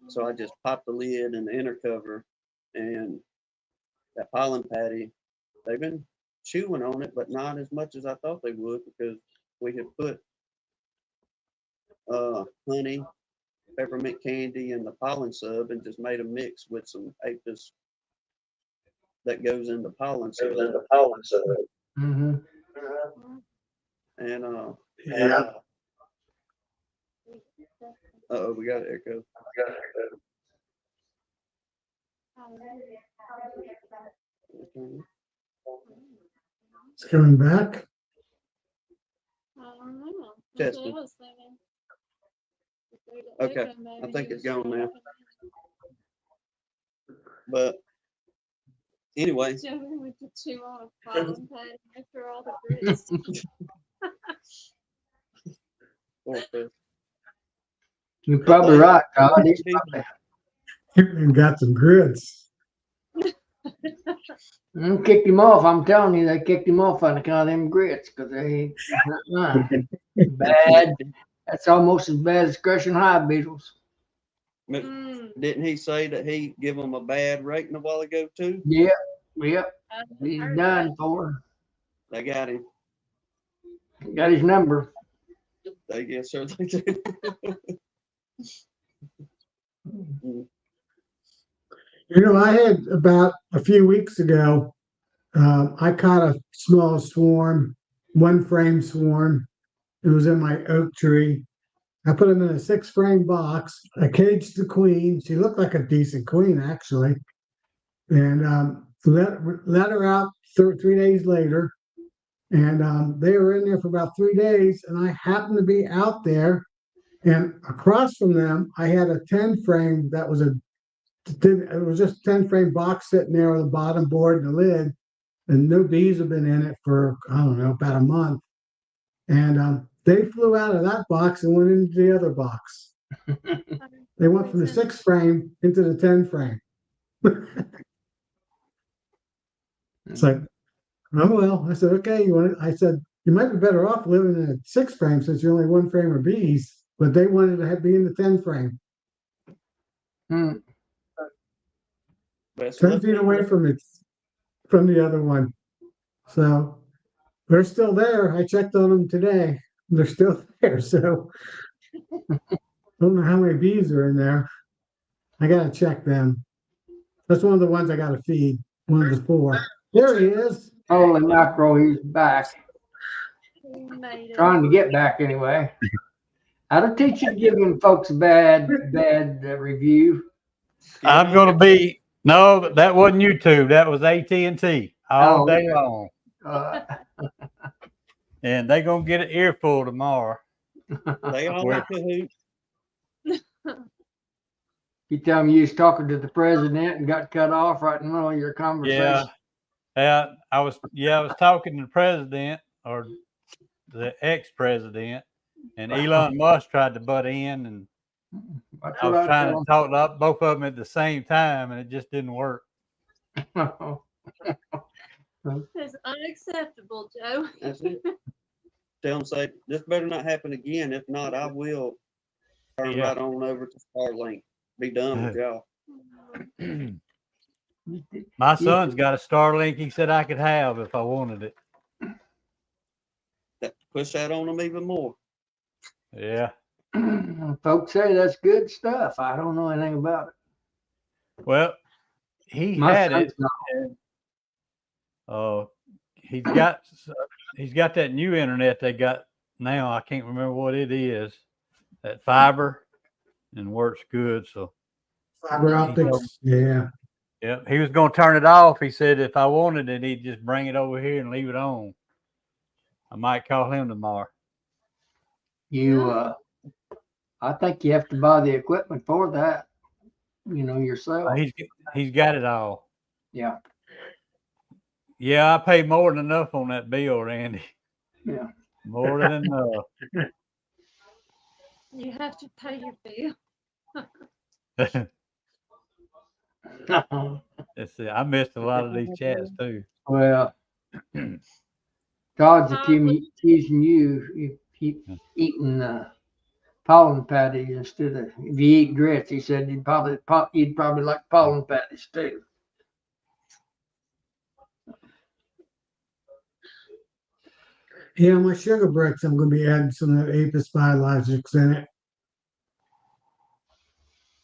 So I just popped the lid and the inner cover, and that pollen patty, they've been chewing on it, but not as much as I thought they would, because we had put honey, peppermint candy, and the pollen sub, and just made a mix with some apis that goes in the pollen sub. Mm-hmm. And Yeah. oh, we got an echo. Okay. It's coming back. I don't know. That's what I Testing. was thinking. If there's an Okay, echo, maybe I think you it's just gone turn now. it But anyway, Joey went to chew on a pollen patty after all the grits. poor Chris. You're probably right, Todd. He's And got some grits. kicked him off. I'm telling you, they kicked him off on account of them grits because they bad. That's almost as bad as crushing hive beetles. Mm, Didn't he say that he give them a bad rating a while ago too? Yep. I He's heard done for. They got him. Got his number. They guess so they do. You know, I had about a few weeks ago, I caught a small swarm, one frame swarm. It was in my oak tree. I put them in a 6-frame box. I caged the queen. She looked like a decent queen, actually. And let her out 3 days later. And they were in there for about 3 days. And I happened to be out there. And across from them, I had a 10-frame that was it was just a 10-frame box sitting there with the bottom board and the lid. And no bees have been in it for, I don't know, about a month. And they flew out of that box and went into the other box. They went from the 6-frame into the 10-frame. It's like, oh well. I said, okay, I said, you might be better off living in a 6-frame since you're only 1 frame of bees, but they wanted to be in the 10-frame. Hmm. 10 feet away from the other one. So they're still there. I checked on them today. They're still there. So I don't know how many bees are in there. I gotta check them. That's one of the ones I gotta feed. One of the 4. There he is. Holy mackerel, he's back. he made it. Trying to get back anyway. I'll teach you giving folks a bad review. I'm gonna be no, that wasn't YouTube. That was AT&T all Oh. day long, Uh, and they gonna get an earful tomorrow. They all Where- in cahoots. you tell me you was talking to the president and got cut off right in the middle of your conversation. I was talking to the president or the ex-president, and Elon Musk tried to butt in, and That's I what was trying tell to talk up both of them at the same time, and it just didn't work. 'em. It's unacceptable, Joe. That's it. Tell them, say, this better not happen again. If not, I will turn Yeah. right on over to Starlink. Be done with y'all. My son's got a Starlink. He said I could have if I wanted it. Push that on them even more. Yeah. Folks say that's good stuff. I don't know anything about it. Well, he My had son's it. not. He's got that new internet they got now. I can't remember what it is. That fiber and works good. So Fiber optics. Yeah. yeah, he was gonna turn it off. He said if I wanted it, he'd just bring it over here and leave it on. I might call him tomorrow. I think you have to buy the equipment for that, yourself. He's got it all. Yeah. Yeah, I pay more than enough on that bill, Randy. Yeah. More than enough. You have to pay your bill. Let's see. I missed a lot of these chats too. Well, Todd's accusing you if you eating pollen patties instead of if you eat grits. He said you'd probably like pollen patties too. Yeah, my sugar bricks, I'm going to be adding some of that Apis biologics in it.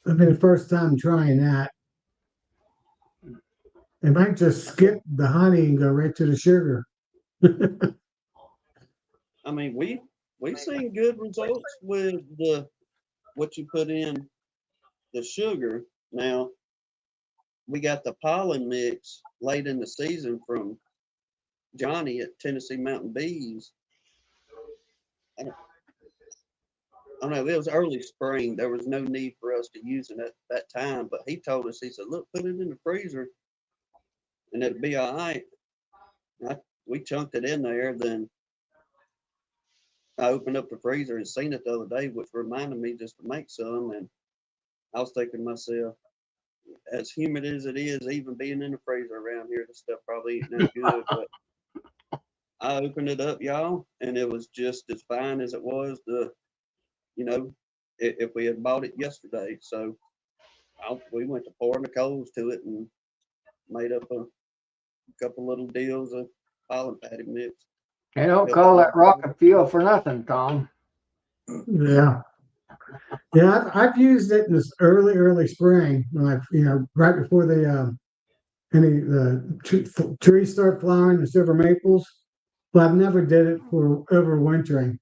It'll be the first time trying that. It might just skip the honey and go right to the sugar. I mean, we've seen good results with what you put in the sugar. Now we got the pollen mix late in the season from Johnny at Tennessee Mountain Bees. I don't know, it was early spring. There was no need for us to use it at that time, but he told us, he said, look, put it in the freezer and it'll be all right. We chunked it in there, then I opened up the freezer and seen it the other day, which reminded me just to make some. And I was thinking to myself, as humid as it is, even being in the freezer around here, this stuff probably ain't no good. But I opened it up, y'all, and it was just as fine as it was if we had bought it yesterday. So we went to pouring the coals to it and made up a couple little deals of pollen patty mix. They don't call that rocket fuel for nothing, Tom. Yeah. Yeah, I've used it in this early spring when right before the trees start flowering, the silver maples. But I've never did it for overwintering.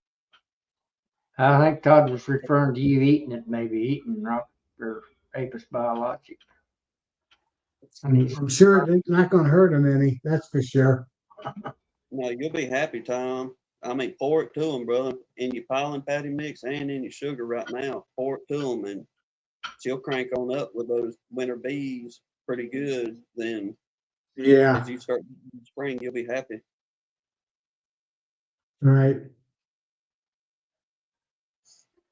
I think Todd was referring to you eating it, maybe eating rock or Apis biologic. I'm sure it's not going to hurt them any. That's for sure. No, you'll be happy, Tom. I mean, pour it to them, brother, in your pollen patty mix and in your sugar right now. Pour it to them, and she'll crank on up with those winter bees pretty good. Then, Yeah. as you start in spring, you'll be happy. Right.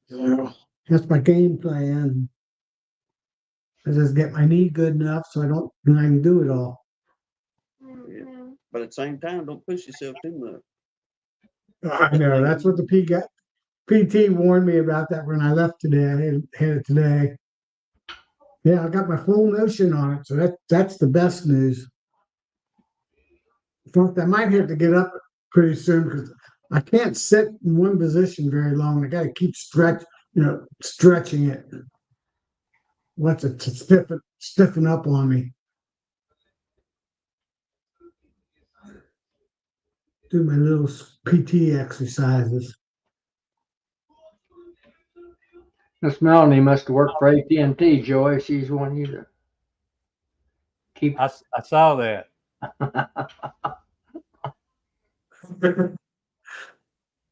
Yeah. That's my game plan. I just get my knee good enough so I can do it all. Mhm. But at the same time, don't push yourself too much. I know. That's what the PT warned me about that when I left today. I had it today. Yeah, I got my full notion on it, so that's the best news. In fact, I might have to get up pretty soon because I can't sit in one position very long. I got to keep stretching it. What's it to stiffen up on me? Do my little PT exercises. Miss Melanie must have worked for AT&T, Joy. She's one you to keep. I saw that.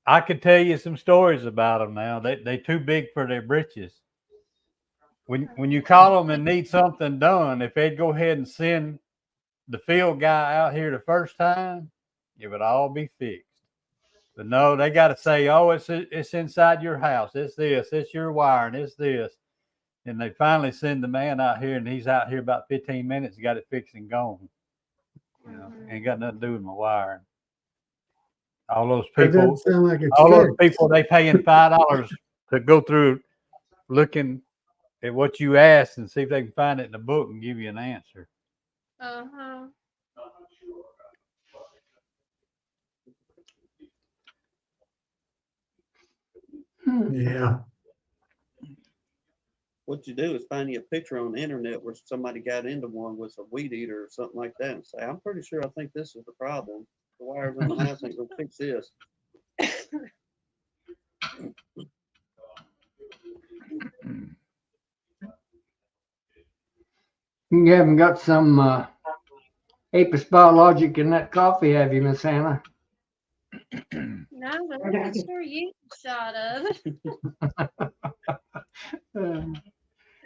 I could tell you some stories about them now. They too big for their britches. When you call them and need something done, if they'd go ahead and send the field guy out here the first time, it would all be fixed. But no, they got to say, oh, it's inside your house. It's this. It's your wiring. It's this. And they finally send the man out here, and he's out here about 15 minutes, got it fixed and gone. Ain't got nothing to do with my wiring. All those That people, doesn't sound like it's all those fixed. people, they paying $5 to go through looking at what you asked and see if they can find it in the book and give you an answer. Uh-huh. Yeah. What you do is find you a picture on the internet where somebody got into one with a weed eater or something like that and say, I'm pretty sure I think this is the problem. The wires in the house ain't gonna fix this. You haven't got some Apis biologic in that coffee, have you, Miss Hannah? No, but I'm sure you shot of it.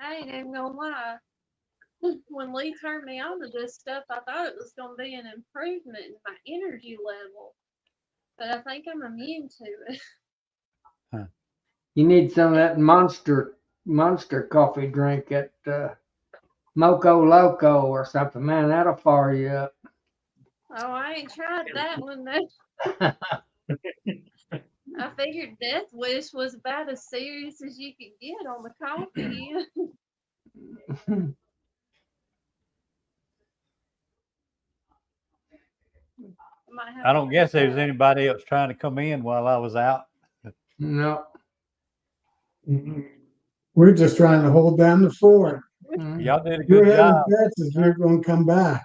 I ain't even gonna lie. When Lee turned me on to this stuff, I thought it was gonna be an improvement in my energy level. But I think I'm immune to it. You need some of that monster coffee drink at Moco Loco or something. Man, that'll fire you up. Oh, I ain't tried that one though. I figured Death Wish was about as serious as you could get on the coffee. I don't guess there was anybody else trying to come in while I was out. No. We're just trying to hold down the fort. Y'all did a We're good having job. bets if you're going to come back.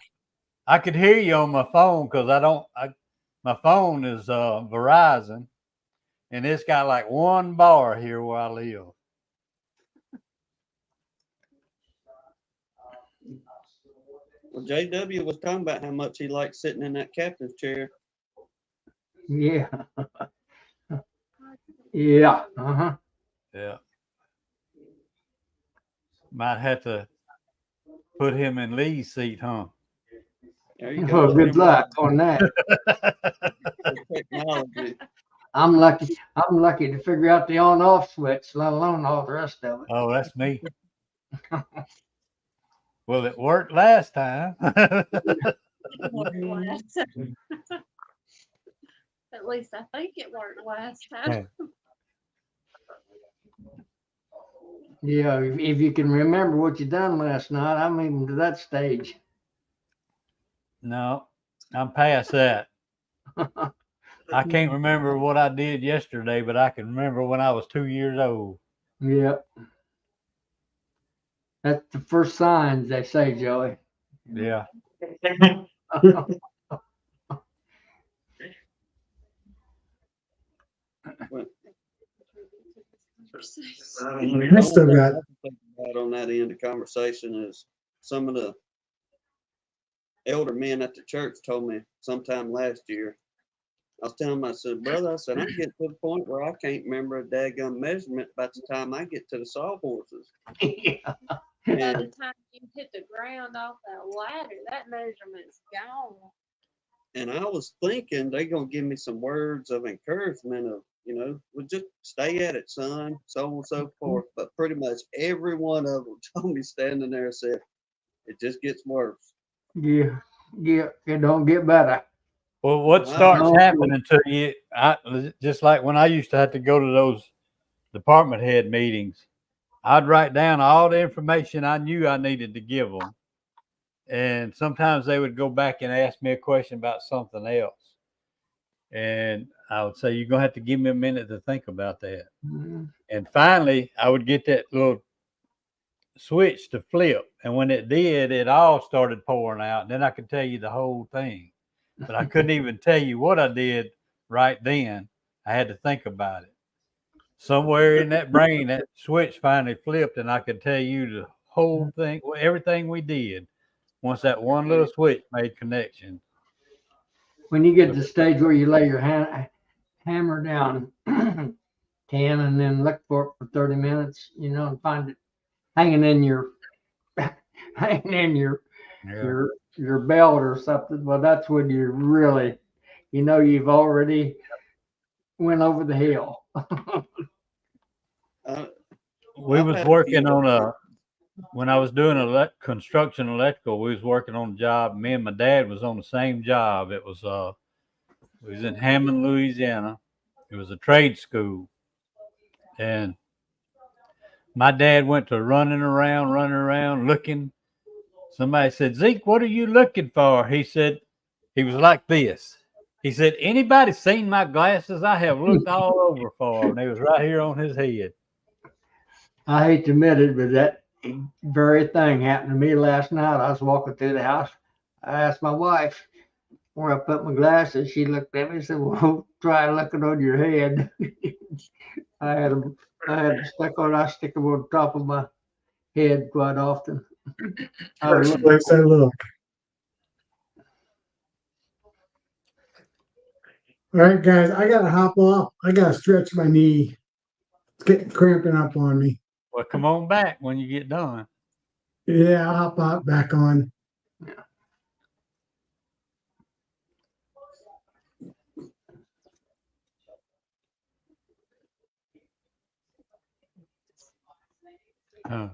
I could hear you on my phone because my phone is Verizon, and it's got like one bar here where I live. Well, JW was talking about how much he likes sitting in that captain's chair. Yeah. Yeah. Uh-huh. Yeah. Might have to put him in Lee's seat, huh? There you go. Well, Let good him luck on that. run technology. I'm lucky to figure out the on-off switch, let alone all the rest of it. Oh, that's me. Well, it worked last time. At least I think it worked last time. Yeah, if you can remember what you done last night, I'm even to that stage. No, I'm past that. I can't remember what I did yesterday, but I can remember when I was 2 years old. Yep. That's the first signs, they say, Joey. Yeah. I still got, Right on that end of conversation is some of the elder men at the church told me sometime last year. I was telling them, I said, brother, I said, I'm getting to the point where I can't remember a daggum measurement by the time I get to the sawhorses. Yeah. By the And, time you hit the ground off that ladder, that measurement's gone. and I was thinking they're going to give me some words of encouragement of, well, just stay at it, son, so on and so forth. But pretty much every one of them told me standing there said, it just gets worse. Yeah. Yeah. It don't get better. Well, what Wow. starts No. happening to you, just like when I used to have to go to those department head meetings, I'd write down all the information I knew I needed to give them. And sometimes they would go back and ask me a question about something else. And I would say, you're going to have to give me a minute to think about that. Mhm. And finally, I would get that little switch to flip. And when it did, it all started pouring out. And then I could tell you the whole thing. But I couldn't even tell you what I did right then. I had to think about it. Somewhere in that brain, that switch finally flipped, and I could tell you the whole thing, everything we did, once that one little switch made connection. When you get to the stage where you lay your hammer down 10 and then look for it for 30 minutes, and find it hanging in your hanging in your Yeah. your belt or something, well, that's when you really, you've already went over the hill. We I've was had a working few. on when I was doing construction electrical, we was working on a job. Me and my dad was on the same job. It was in Hammond, Louisiana. It was a trade school. And my dad went to running around looking. Somebody said, Zeke, what are you looking for? He said, he was like this. He said, anybody seen my glasses? I have looked all over for them. They was right here on his head. I hate to admit it, but that very thing happened to me last night. I was walking through the house. I asked my wife where I put my glasses. She looked at me and said, well, try looking on your head. I had them stuck on, I stick them on the top of my head quite often. I was first looking place I look. All right, guys, I gotta hop off. I gotta stretch my knee. It's getting cramping up on me. Well, come on back when you get done. Yeah, I'll hop back on. Huh.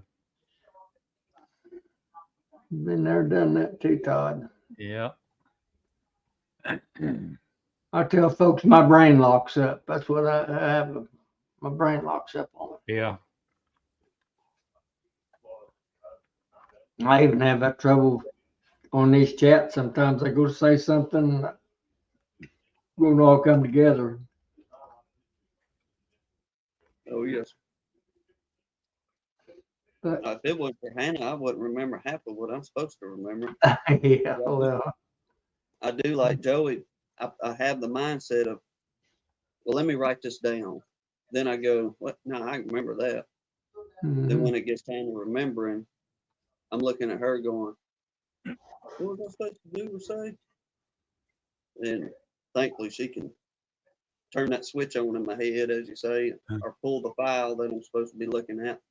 Been there, done that too, Todd. Yeah. I tell folks my brain locks up. That's what I have. My brain locks up on it. Yeah. I even have that trouble on these chats. Sometimes I go to say something, won't all come together. Oh, yes. But If it wasn't for Hannah, I wouldn't remember half of what I'm supposed to remember. yeah, well, I do like Joey. I have the mindset of, well, let me write this down. Then I go, what? No, I remember that. Then mhm. when it gets time to remembering, I'm looking at her going, what was I supposed to do or say? And thankfully she can turn that switch on in my head, as you say, Huh. or pull the file that I'm supposed to be looking at.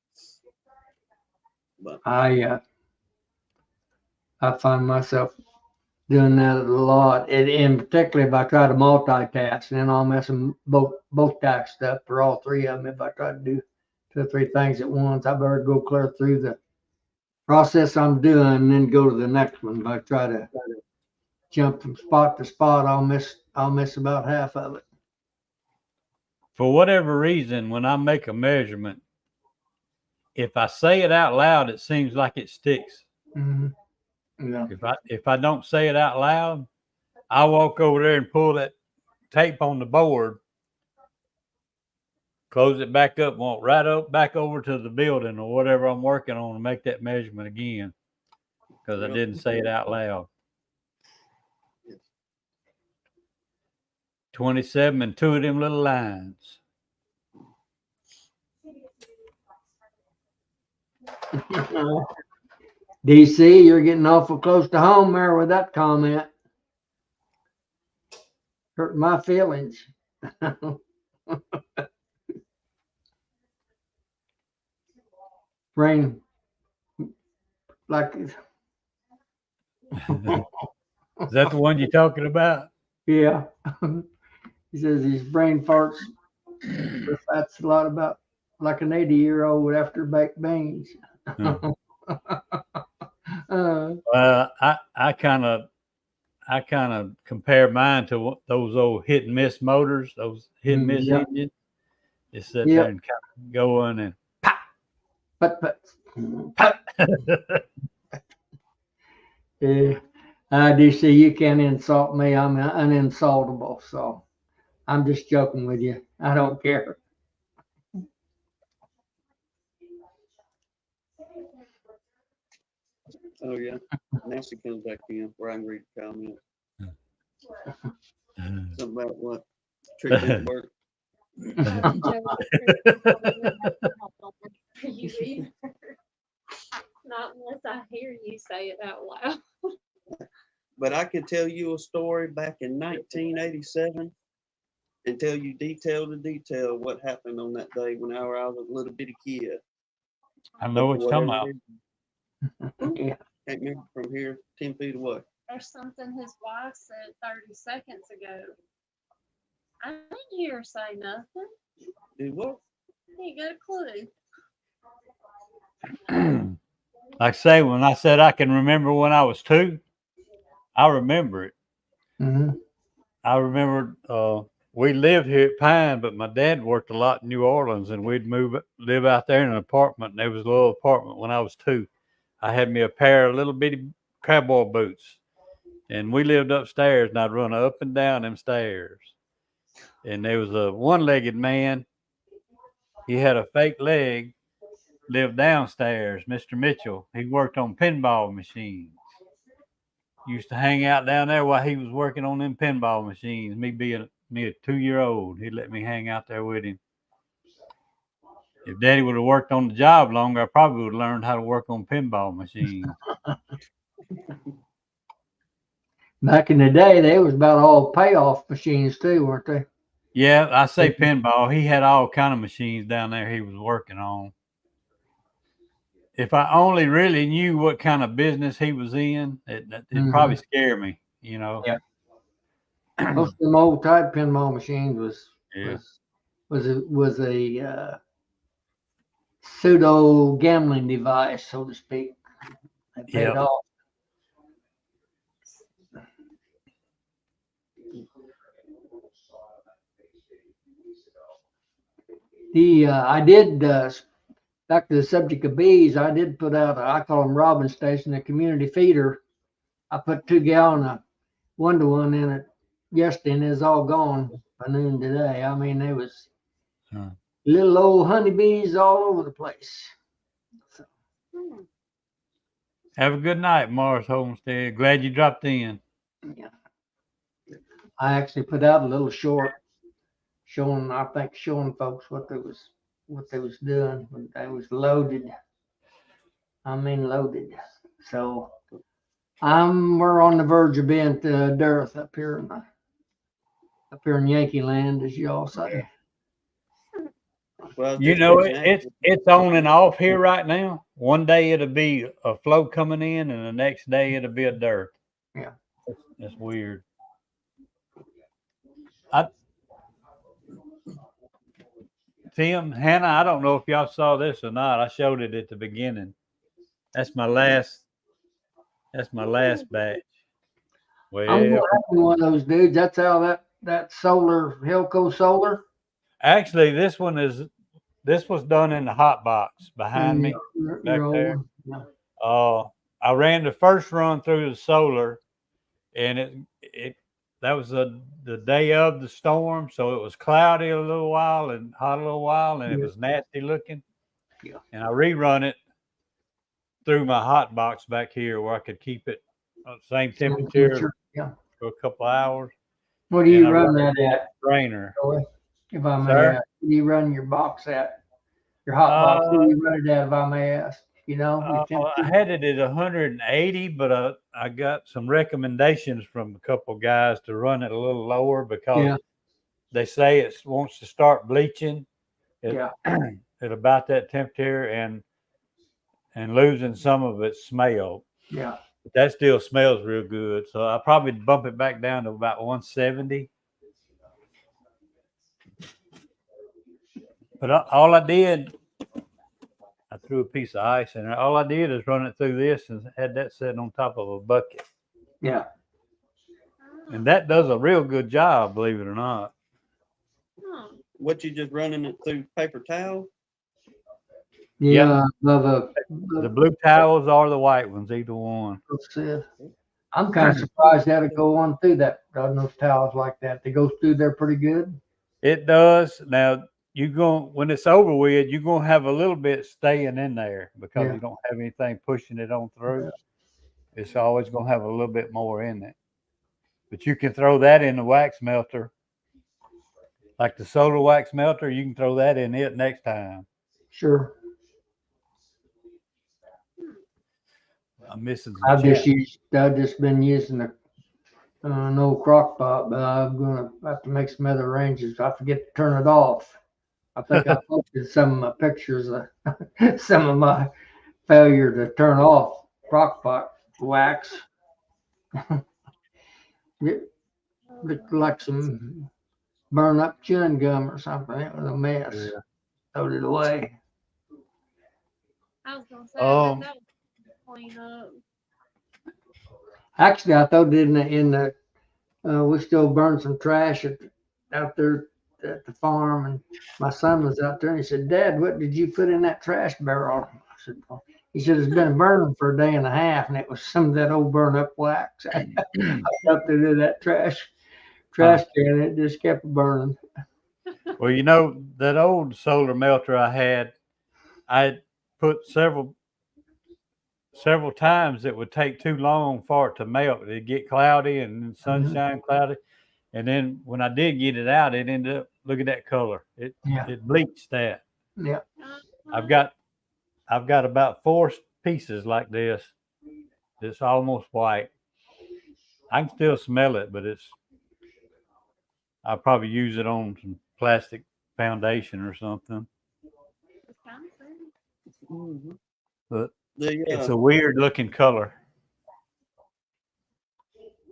But I find myself doing that a lot, and particularly if I try to multitask, then I'll mess them both tasks up for all three of them. If I try to do 2 or 3 things at once, I better go clear through the process I'm doing and then go to the next one. If I try to jump from spot to spot, I'll miss about half of it. For whatever reason, when I make a measurement, if I say it out loud, it seems like it sticks. Mhm. Yeah. If I don't say it out loud, I walk over there and pull that tape on the board, close it back up, walk right up back over to the building or whatever I'm working on to make that measurement again, because I Yep. didn't say it out loud. 27 and 2 of them little lines. DC, you're getting awful close to home there with that comment. Hurt my feelings. Brain, like, Is that the one you're talking about? yeah. He says his brain farts. That's a lot about like an 80-year-old after baked beans. Hmm. Uh, Well, I kind of compare mine to those old hit and miss motors, those hit and miss Yeah. engines. Just sit Yep. there and kind of going and but yeah. DC, you can't insult me. I'm uninsultable. So I'm just joking with you. I don't care. oh yeah, Nancy comes back in where I can read the comment. Something about what trick didn't work. For you either. Not unless I hear you say it out loud. But I can tell you a story back in 1987 and tell you detail to detail what happened on that day when I was a little bitty kid. I know what For you're talking whatever about. reason, Yeah. can't remember from here 10 feet away. There's something his wife said 30 seconds ago. I didn't hear her say nothing. Dude, what? He ain't got a clue. Like I say, when I said I can remember when I was 2, I remember it. Hmm. I remember we lived here at Pine, but my dad worked a lot in New Orleans, and we'd live out there in an apartment. And there was a little apartment when I was 2. I had me a pair of little bitty cowboy boots, and we lived upstairs, and I'd run up and down them stairs. And there was a one-legged man. He had a fake leg. Lived downstairs, Mr. Mitchell. He worked on pinball machines. Used to hang out down there while he was working on them pinball machines. Me being a 2-year-old, he'd let me hang out there with him. If Daddy would have worked on the job longer, I probably would have learned how to work on pinball machines. Back in the day, they was about all payoff machines too, weren't they? Yeah, I say pinball. He had all kind of machines down there he was working on. If I only really knew what kind of business he was in, it'd probably scare me, you know. Yeah. Most of them old type pinball machines Yeah. was a pseudo gambling device, so to speak. They paid Yep. off. I did back to the subject of bees. I did put out I call them Robin Station, a community feeder. I put 2 gallon of 1-to-1 in it yesterday, and it's all gone by noon today. I mean, there was Huh. little old honeybees all over the place. So, Have a good night, Morris Homestead. Glad you dropped in. yeah. I actually put out a little short showing folks what they was doing when they was loaded. I mean loaded. So we're on the verge of being to dearth up here in the up here in Yankee land, as y'all say. Well, You just know, fixing to ask you, it's on and off here right now. One day it'll be a flow coming in, and the next day it'll be a dirt. Yeah. That's weird. Tim, Hannah, I don't know if y'all saw this or not. I showed it at the beginning. That's my last. That's my last batch. I'm gonna Well, have to be one of those dudes. That's how that solar, Helco solar. actually, this was done in the hot box behind me back Your old there. one. Yeah. I ran the first run through the solar, and it that was the day of the storm, so it was cloudy a little while and hot a little while, and it Yeah. was nasty looking. Yeah. And I rerun it through my hot box back here where I could keep it at the same temperature Yeah. for a couple hours. What do And you I run run that it in at? a drainer. Joey? If I may Sir? ask, what do you run your box at? Your hot box, what do you run it at, if I may ask? You know, your I temperature? had it at 180, but I got some recommendations from a couple guys to run it a little lower because Yeah. they say it wants to start bleaching Yeah. at about that temperature and losing some of its smell. Yeah. But that still smells real good, so I'll probably bump it back down to about 170. But all I did, I threw a piece of ice in there. All I did is run it through this and had that sitting on top of a bucket. Yeah. And that does a real good job, believe it or not. Oh, what you just running it through paper towel? Yeah. Love The blue towels or the white ones, either one. I'm kind of surprised that would go on through that, on those towels like that. They go through there pretty good. It does. Now when it's over with, you're gonna have a little bit staying in there because Yeah. you don't have anything pushing it on through. It's always gonna have a little bit more in it. But you can throw that in the wax melter. Like the solar wax melter, you can throw that in it next time. Sure. I'm missing some I've chat. just been using an old crock pot, but I'm gonna have to make some other arrangements. I forget to turn it off. I think I posted some of my pictures of some of my failure to turn off crock pot wax. It looked like some burn up chewing gum or something. It was a mess. Yeah. Throw it away. I was gonna say, I bet that was clean up. Actually, I thought it in the we still burn some trash out there at the farm, and my son was out there and he said, "Dad, what did you put in that trash barrel?" I said, well, he said, "It's been burning for a day and a half, and it was some of that old burn up wax." I dumped it in that trash can. It just kept burning. Well, that old solar melter I had, I put several times it would take too long for it to melt. It'd get cloudy and sunshine cloudy. And then when I did get it out, it ended up, look at that color. It bleached that. Yeah. I've got about 4 pieces like this. It's almost white. I can still smell it, but I'll probably use it on some plastic foundation or something. It's kind of pretty. Mm-hmm. But it's a weird looking color.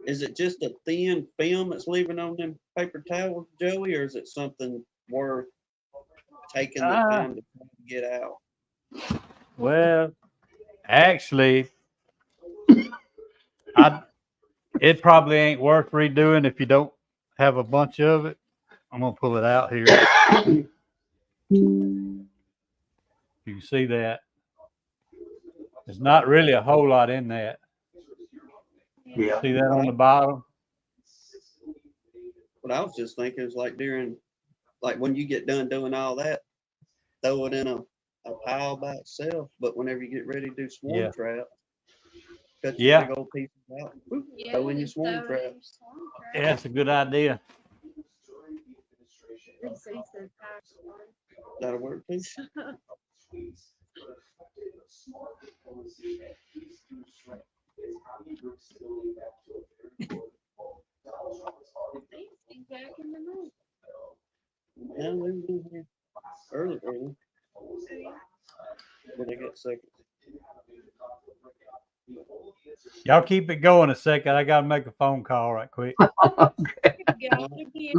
Is it just a thin film that's leaving on them paper towels, Joey, or is it something worth taking the time to get out? Well, actually, it probably ain't worth redoing if you don't have a bunch of it. I'm gonna pull it out here. You can see that. There's not really a whole lot in that. Yeah. See that on the bottom? What I was just thinking is like when you get done doing all that, throw it in a pile by itself. But whenever you get ready to do swarm trap, cut your big old pieces out. Whoop, throw in your swarm trap. Yeah, that's a good idea. That'll work too. Now they've been here early, but they got second. Y'all keep it going a second. I gotta make a phone call right quick. Got it again.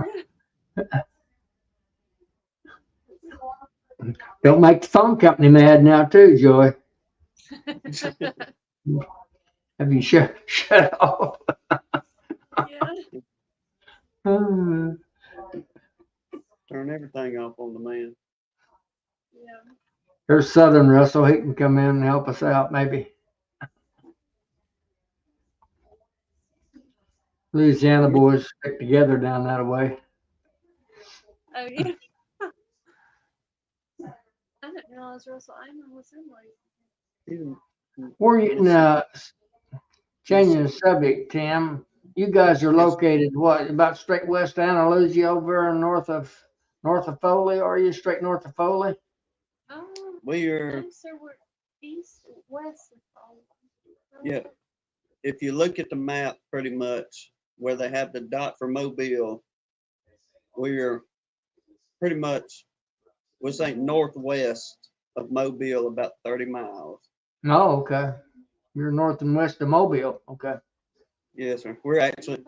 Don't make the phone company mad now too, Joy. Have you shut off? Yeah. Hmm. Turn everything off on the man. Yeah. There's Southern Russell. He can come in and help us out, maybe. Louisiana boys stick together down that way. Oh, yeah. I didn't realize Russell Amon was in like. Even Where you now, changing the subject, Tim? You guys are located what about straight west Anna Lucia over north of Foley? Are you straight north of Foley? we are, No, sir, we're east, west of all. yeah. If you look at the map, pretty much where they have the dot for Mobile, we're pretty much, we're saying northwest of Mobile, about 30 miles. No, okay. You're north and west of Mobile. Okay. Yes, sir. We're actually,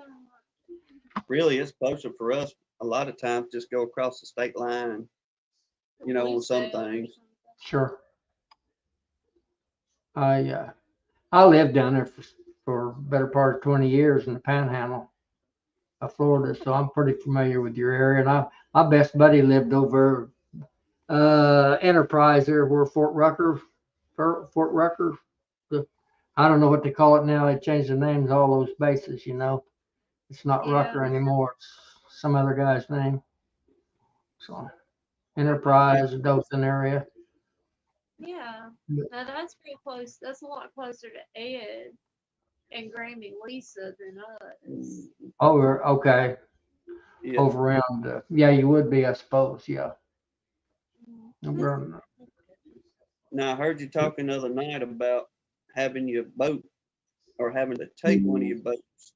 really, it's closer for us. A lot of times just go across the state line, you know, on some things. Sure. I lived down there for better part of 20 years in the Panhandle of Florida, so I'm pretty familiar with your area. And my best buddy lived over Enterprise there, where Fort Rucker. I don't know what they call it now. They changed the names of all those bases. You know, it's not Yeah. Rucker anymore. It's some other guy's name. So Enterprise, Dothan area. Yeah, Yeah. now that's pretty close. That's a lot closer to Ed and Grammy Lisa than us. Over okay. Yeah. Over around. Yeah, you would be, I suppose. Yeah. Mhm. Over- Now, I heard you talking the other night about having your boat or having to take one of your boats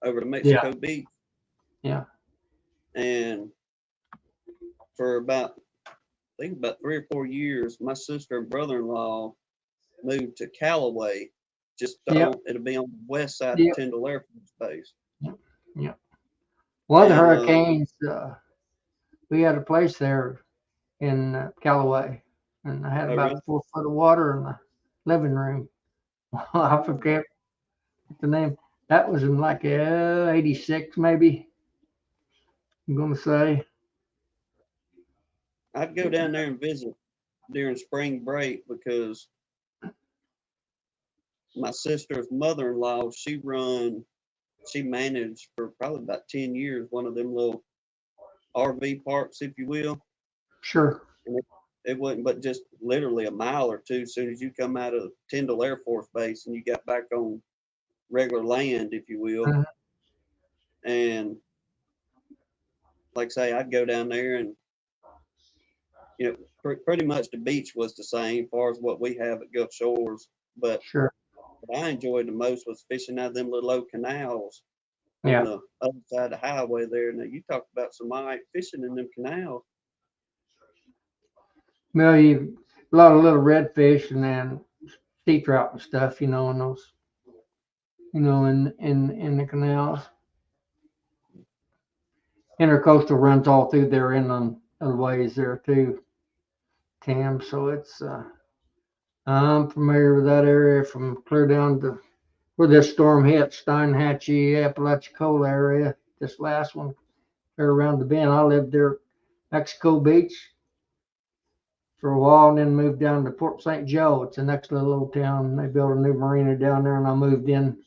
over to Mexico Beach. Yeah. And for about, I think about 3 or 4 years, my sister and brother-in-law moved to Callaway. Just Yep. it'll be on the west side Yep. of Tyndall Air Force Base. One of the And, hurricanes, we had a place there in Callaway, and I had Oh, about really? 4 foot of water in the living room. I forget the name. That was in like 86, maybe. I'm gonna say. I'd go down there and visit during spring break because my sister's mother-in-law, she managed for probably about 10 years one of them little RV parks, if you will. Sure. It wasn't but just literally a mile or two as soon as you come out of Tyndall Air Force Base and you got back on regular land, if you will. Mhm. And like I say, I'd go down there and, you know, pretty much the beach was the same as far as what we have at Gulf Shores. But Sure. what I enjoyed the most was fishing out of them little old canals Yeah. on the other side of the highway there. Now, you talk about some all right fishing in them canals. Well, a lot of little redfish and then sea trout and stuff, you know, in those, you know, in the canals. Intercoastal runs all through there inland ways there too, Tim. So it's I'm familiar with that area from clear down to where this storm hit, Steinhatchee, Apalachicola area. This last one, there around the bend. I lived there, Mexico Beach, for a while, and then moved down to Port St. Joe. It's the next little old town. They built a new marina down there, and I moved in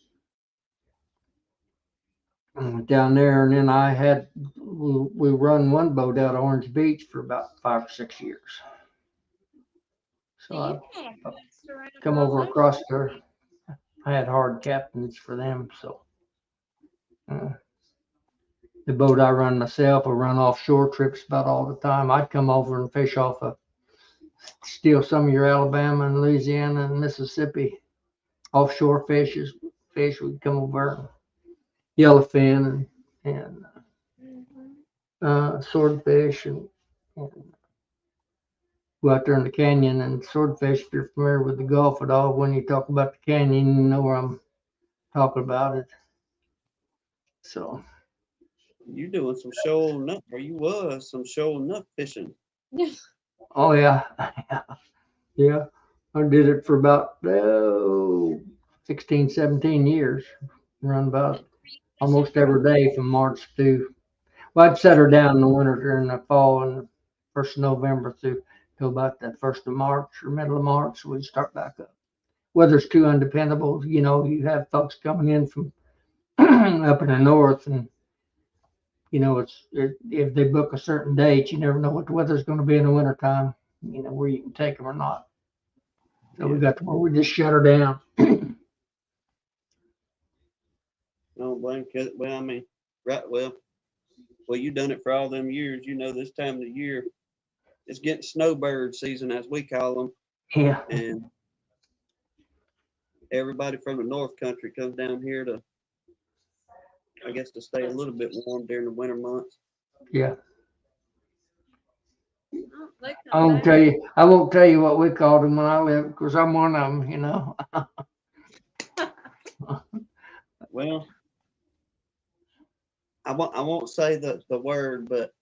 down there. And then we run one boat out of Orange Beach for about 5 or 6 years. So I come over across there. I had hard captains for them, so the boat I run myself, I run offshore trips about all the time. I'd come over and fish steal some of your Alabama and Louisiana and Mississippi offshore fish. We'd come over, yellowfin and Mhm. swordfish and go out there in the canyon and swordfish. If you're familiar with the Gulf at all, when you talk about the canyon, you know where I'm talking about it. So, You doing some shoal nut, or you was some shoal nut fishing. oh yeah, yeah. I did it for about 16, 17 years. Run about almost every day from March to, well, I'd set her down in the winter during the fall and first of November through till about the first of March or middle of March, we'd start back up. Weather's too undependable. You know, you have folks coming in from up in the north and, you know, if they book a certain date, you never know what the weather's going to be in the wintertime, you know, where you can take them or not. So we got to where we just shut her down. No blame, well, I mean, right, well, you done it for all them years, you know, this time of the year, it's getting snowbird season, as we call them, Yeah. and everybody from the north country comes down here to, I guess, to stay a little bit warm during the winter months. Yeah. Oh, they I come won't back. tell you. I won't tell you what we called them when I lived, because I'm one of them. You know. Well, I won't say the word, but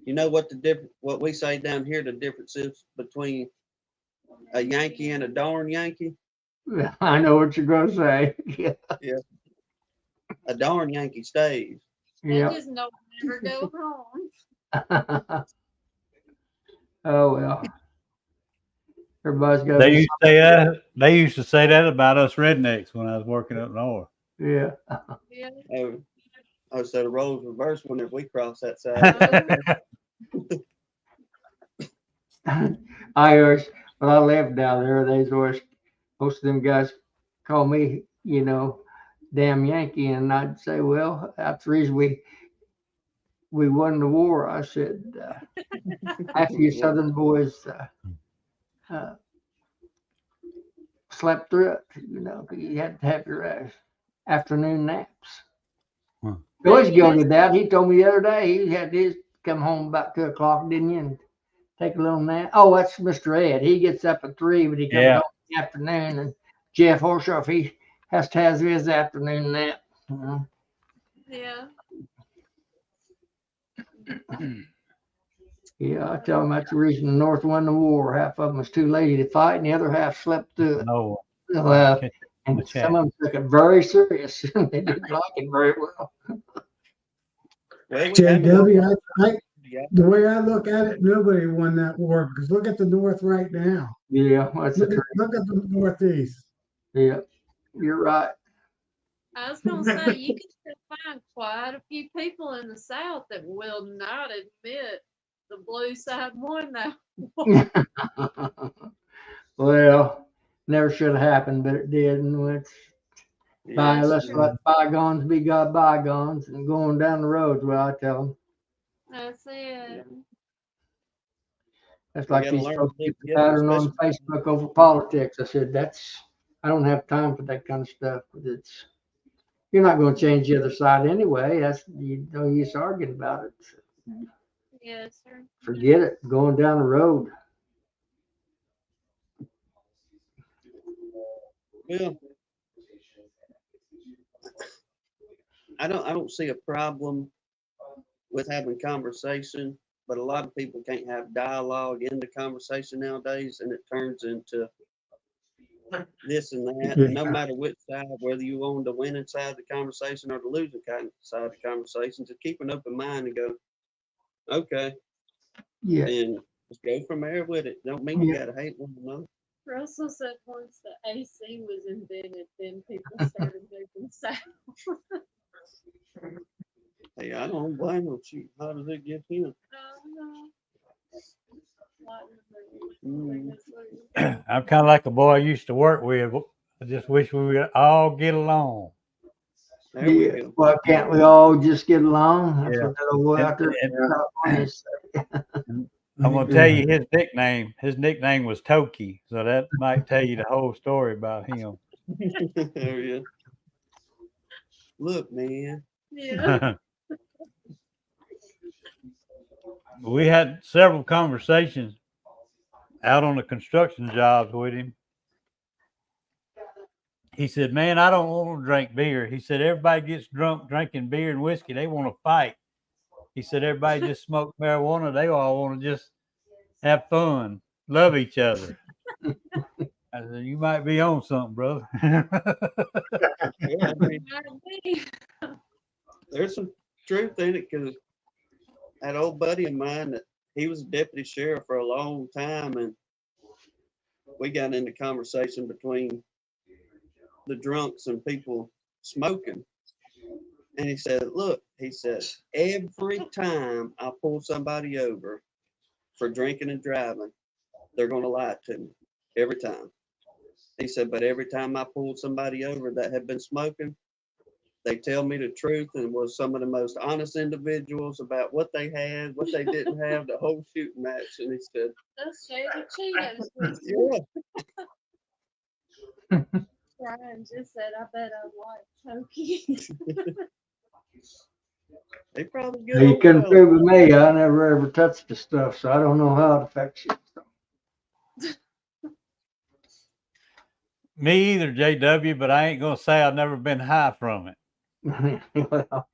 you know what what we say down here, the difference is between a Yankee and a darn Yankee. I know what you're gonna say. Yeah. A darn Yankee stays. They Yeah. just know never go home. Oh well. Everybody's got. They used to say that. They used to say that about us rednecks when I was working up north. Yeah. Yeah. Oh, so the roles reverse whenever we cross that side. I always, when I lived down there, they always, most of them guys call me, you know, damn Yankee, and I'd say, well, that's the reason we won the war. I said, after you Southern boys slept through it, you know, you had to have your afternoon naps. Huh. Billy's guilty of that. He told me the other day he had his come home about 2:00, didn't you? And take a little nap. Oh, that's Mr. Ed. He gets up at 3, but he comes Yeah. home in the afternoon. And Jeff Horshoff, he has to have his afternoon nap. You know? Yeah. Yeah, I tell him that's the reason the North won the war. Half of them was too lazy to fight, and the other half slept through it. No. Well, Okay. and the some of them took it very serious. They didn't like it very well. Well, we JW, yeah. the way I look at it, nobody won that war because look at the North right now. Yeah, that's the truth. Look at the Northeast. Yeah, you're right. I was gonna say you can still find quite a few people in the South that will not admit the blue side won that war. Well, never should have happened, but it did. And let's Yes, let's let bygones be bygones and going down the road. Well, I tell them. That's it. That's We like gotta these learn folks to live keep the together, pattern on especially- Facebook over politics. I said, I don't have time for that kind of stuff. You're not going to change the other side anyway. That's you no use arguing about it. Yes, sir. Forget it. Going down the road. Well, I don't see a problem with having conversation, but a lot of people can't have dialogue in the conversation nowadays, and it turns into this and that. And no matter which side, whether you on the winning side of the conversation or the losing side of the conversation, just keep an open mind and go, okay, Yeah. and just go from there with it. Don't mean you gotta hate one another. Russell said once the AC was invented, then people started moving south. Hey, I don't blame them. Shoot, how does it get him? I'm kind of like a boy I used to work with. I just wish we would all get along. There we Yeah. go. Well, can't we all just get along? That's Yeah. what that old boy out there in And- California said. I'm gonna tell you his nickname. His nickname was Toki, so that might tell you the whole story about him. There we go. Look, man. Yeah. we had several conversations out on the construction jobs with him. He said, man, I don't want to drink beer. He said, everybody gets drunk drinking beer and whiskey. They want to fight. He said, everybody just smoke marijuana. They all want to just have fun, love each other. I said, you might be on something, brother. Yeah, I mean, Might be. there's some truth in it because that old buddy of mine that he was a deputy sheriff for a long time, and we got into conversation between the drunks and people smoking. And he said, look, he said, every time I pull somebody over for drinking and driving, they're going to lie to me every time. He said, but every time I pulled somebody over that had been smoking, they tell me the truth and was some of the most honest individuals about what they had, what they didn't have, the whole shooting match. And he said, That's shady Cheetos. yeah, Ryan just said, I bet I like Chokey. they probably good. You old couldn't fellas. prove with me. I never ever touched the stuff, so I don't know how it affects you. Me either, JW, but I ain't going to say I've never been high from it. Well,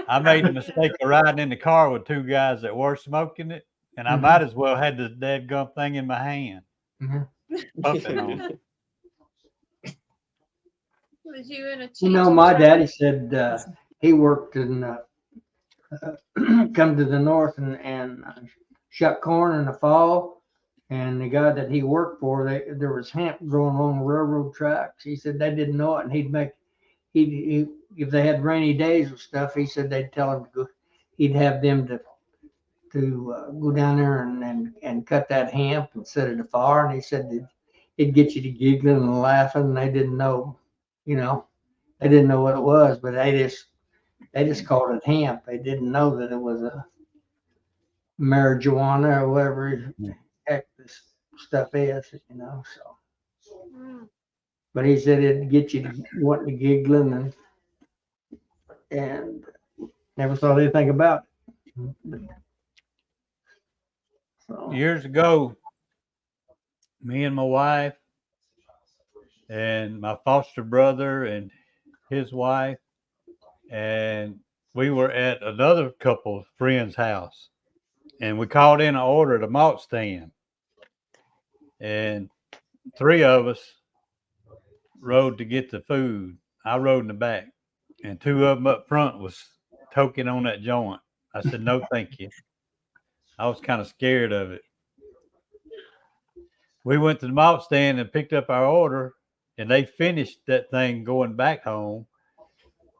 I made the mistake of riding in the car with two guys that were smoking it, and I Mhm. might as well had the dead gum thing in my hand. Mhm. Puffing on it. Was you in a You know, Cheetos my truck? daddy said he worked in come to the north and shut corn in the fall. And the guy that he worked for, there was hemp growing along the railroad tracks. He said they didn't know it, and he if they had rainy days and stuff, he said they'd tell him to go. He'd have them to go down there and cut that hemp and set it afire. And he said it'd get you to giggling and laughing. And they didn't know, they didn't know what it was, but they just called it hemp. They didn't know that it was a marijuana or whatever the heck this stuff is, so. Mm. But he said it'd get you to wanting to giggling and never thought anything about it. So, Years ago, me and my wife and my foster brother and his wife, and we were at another couple friend's house, and we called in an order at a malt stand, and three of us rode to get the food. I rode in the back, and two of them up front was toking on that joint. I said, no, thank you. I was kind of scared of it. We went to the malt stand and picked up our order, and they finished that thing going back home.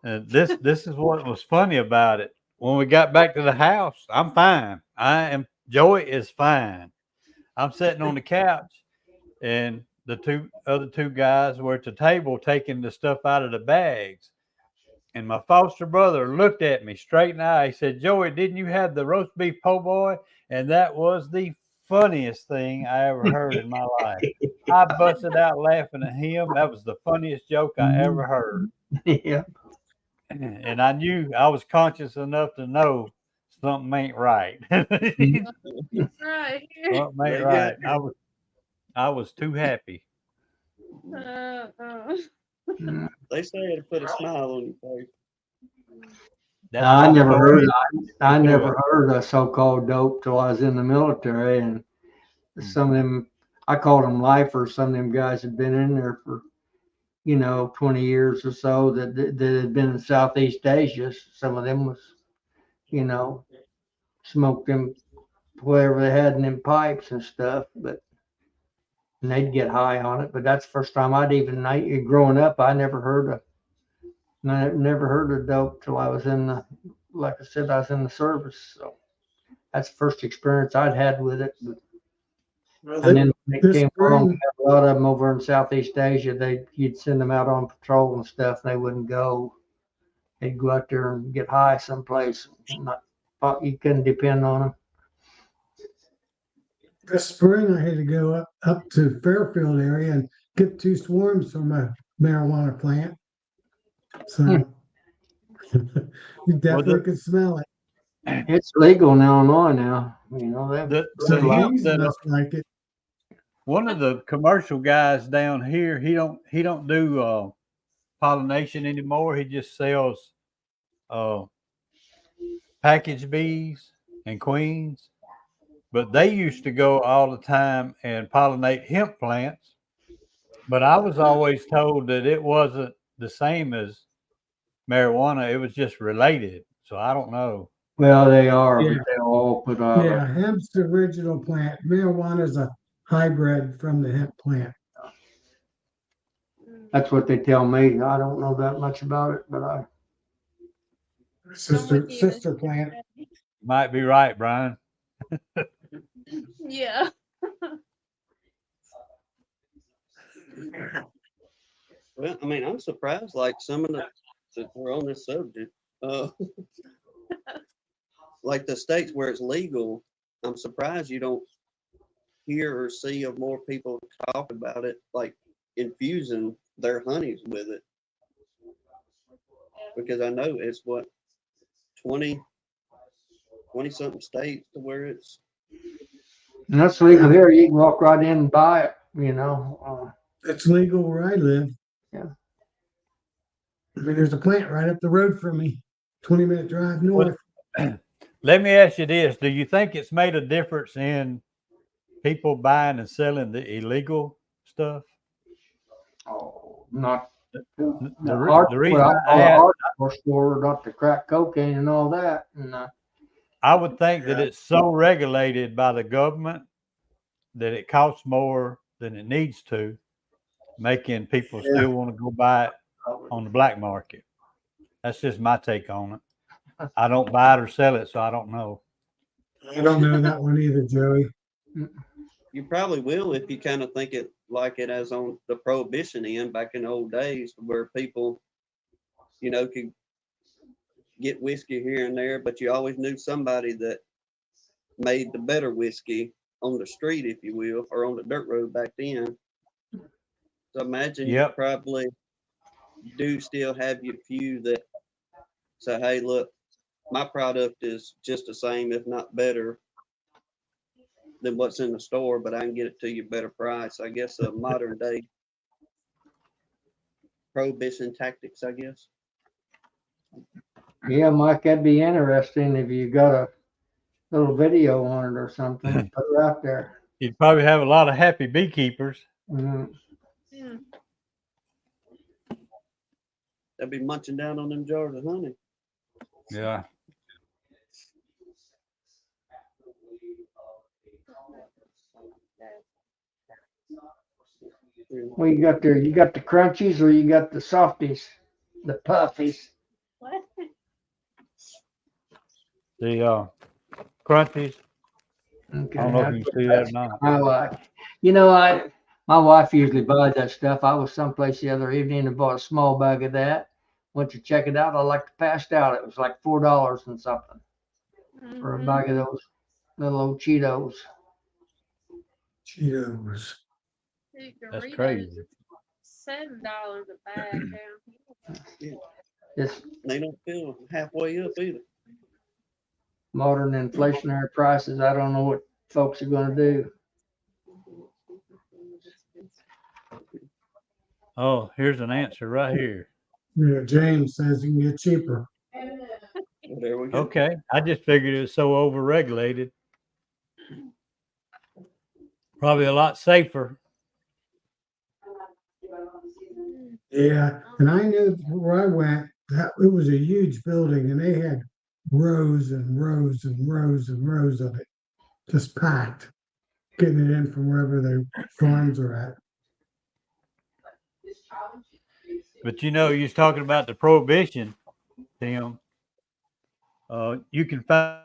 And this is what was funny about it. When we got back to the house, I'm fine. Joey is fine. I'm sitting on the couch, and the other two guys were at the table taking the stuff out of the bags. And my foster brother looked at me straight in the eye. He said, Joey, didn't you have the roast beef po' boy? And that was the funniest thing I ever heard in my life. I busted out laughing at him. That was the funniest joke I ever heard. yeah. And I knew I was conscious enough to know something ain't right. Right here. Something They ain't got right. I was too happy. Uh, They say it'll put a smile on your face. That's I my never story. I never heard of so-called dope till I was in the military, and some of them, I called them lifers. Some of them guys had been in there for 20 years or so that had been in Southeast Asia. Some of them was smoked them whatever they had in them pipes and stuff, and they'd get high on it. But that's the first time growing up, I never heard of dope till I was like I said, I was in the service. So that's the first experience I'd had with it. Well, And then when it this came along, spring- we had a lot of them over in Southeast Asia. You'd send them out on patrol and stuff, and they wouldn't go. They'd go out there and get high someplace. You couldn't depend on them. This spring, I had to go up to Fairfield area and get 2 swarms from a marijuana plant. So you definitely could smell it. It's legal in Illinois now. You know, they've So The hemp he's that must like it. one of the commercial guys down here, he don't do pollination anymore. He just sells uh package bees and queens. But they used to go all the time and pollinate hemp plants. But I was always told that it wasn't the same as marijuana. It was just related. So I don't know. well, they are, Yeah. but they all put out. Yeah, hemp's the original plant. Marijuana is a hybrid from the hemp plant. That's what they tell me. I don't know that much about it, but I'm with you, Sister Mr. plant. Randy. Might be right, Brian. Yeah. Well, I mean, I'm surprised, like some of the, since we're on this subject, like the states where it's legal, I'm surprised you don't hear or see of more people talk about it, like infusing their honeys with it. Because I know it's what, 20 something states to where it's, and that's legal here. You can walk right in and buy it, you know. It's legal where I live. Yeah. I mean, there's a plant right up the road from me, 20-minute drive north. Let me ask you this. Do you think it's made a difference in people buying and selling the illegal stuff? Oh, not The the reason I ask, hardcore store, not the crack cocaine and all that. And I would think that it's so regulated by the government that it costs more than it needs to, making people still want to go buy it on the black market. That's just my take on it. I don't buy it or sell it, so I don't know. I don't know that one either, Joey. you probably will if you kind of think it like it as on the prohibition end back in the old days where people, you know, could get whiskey here and there, but you always knew somebody that made the better whiskey on the street, if you will, or on the dirt road back then. So imagine you Yep. probably do still have your few that say, hey, look, my product is just the same, if not better than what's in the store, but I can get it to you better price. I guess a modern day prohibition tactics, I guess. yeah, Mike, that'd be interesting if you got a little video on it or something. Put it out there. You'd probably have a lot of happy beekeepers. Mhm. Hmm. They'll be munching down on them jars of honey. Yeah. Well, you got there. You got the crunchies or you got the softies, the puffies. What? The crunchies. Okay. I don't know if you can see that or not. My wife. You know, my wife usually buys that stuff. I was someplace the other evening and bought a small bag of that. Went to check it out. I like to pass out. It was like $4 and something for a Mhm. bag of those little old Cheetos. Cheetos. See, That's Doritos, crazy. $7 a bag down here. It's They don't feel halfway up either. modern inflationary prices. I don't know what folks are going to do. Oh, here's an answer right here. Yeah, James says you can get cheaper. Well, there we go. Okay. I just figured it was so overregulated. Probably a lot safer. Yeah, and I knew where I went that it was a huge building, and they had rows and rows and rows and rows of it, just packed, getting it in from wherever their farms are at. But you know, you was talking about the prohibition, Tim. You can find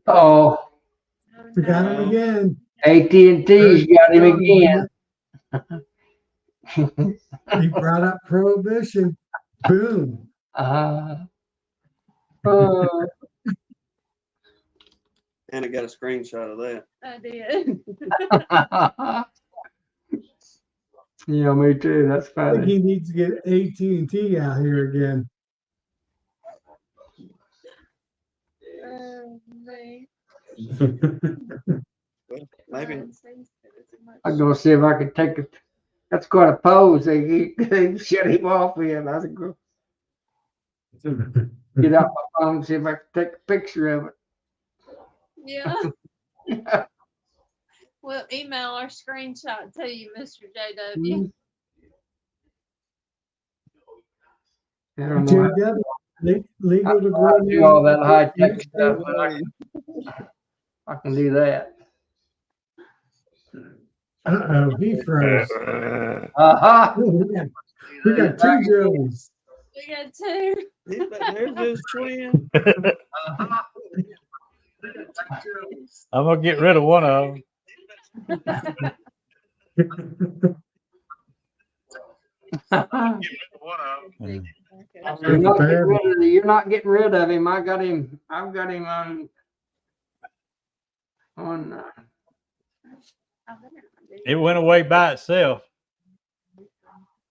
Oh, We got him again. AT&T's got him again. He brought up prohibition. Boom. Uh, And I got a screenshot of that. I did. yeah, me too. That's I think funny. he needs to get AT&T out here again. Me. Well, maybe, Mine seems to be too much. I'm gonna see if I can take it. That's quite a pose. They shut him off in. I think go get out my phone and see if I can take a picture of Yeah, it. we'll email our screenshot to you, Mr. JW. I don't know. JW, legal to I grow. do all that high tech stuff, but Hey, I can do that. Uh-oh, he froze. Aha! We got two Joes. We got two. there's his twin. I'm gonna get rid of one of them. You're not getting rid of you're not getting rid of him. I've got him on It went away by itself.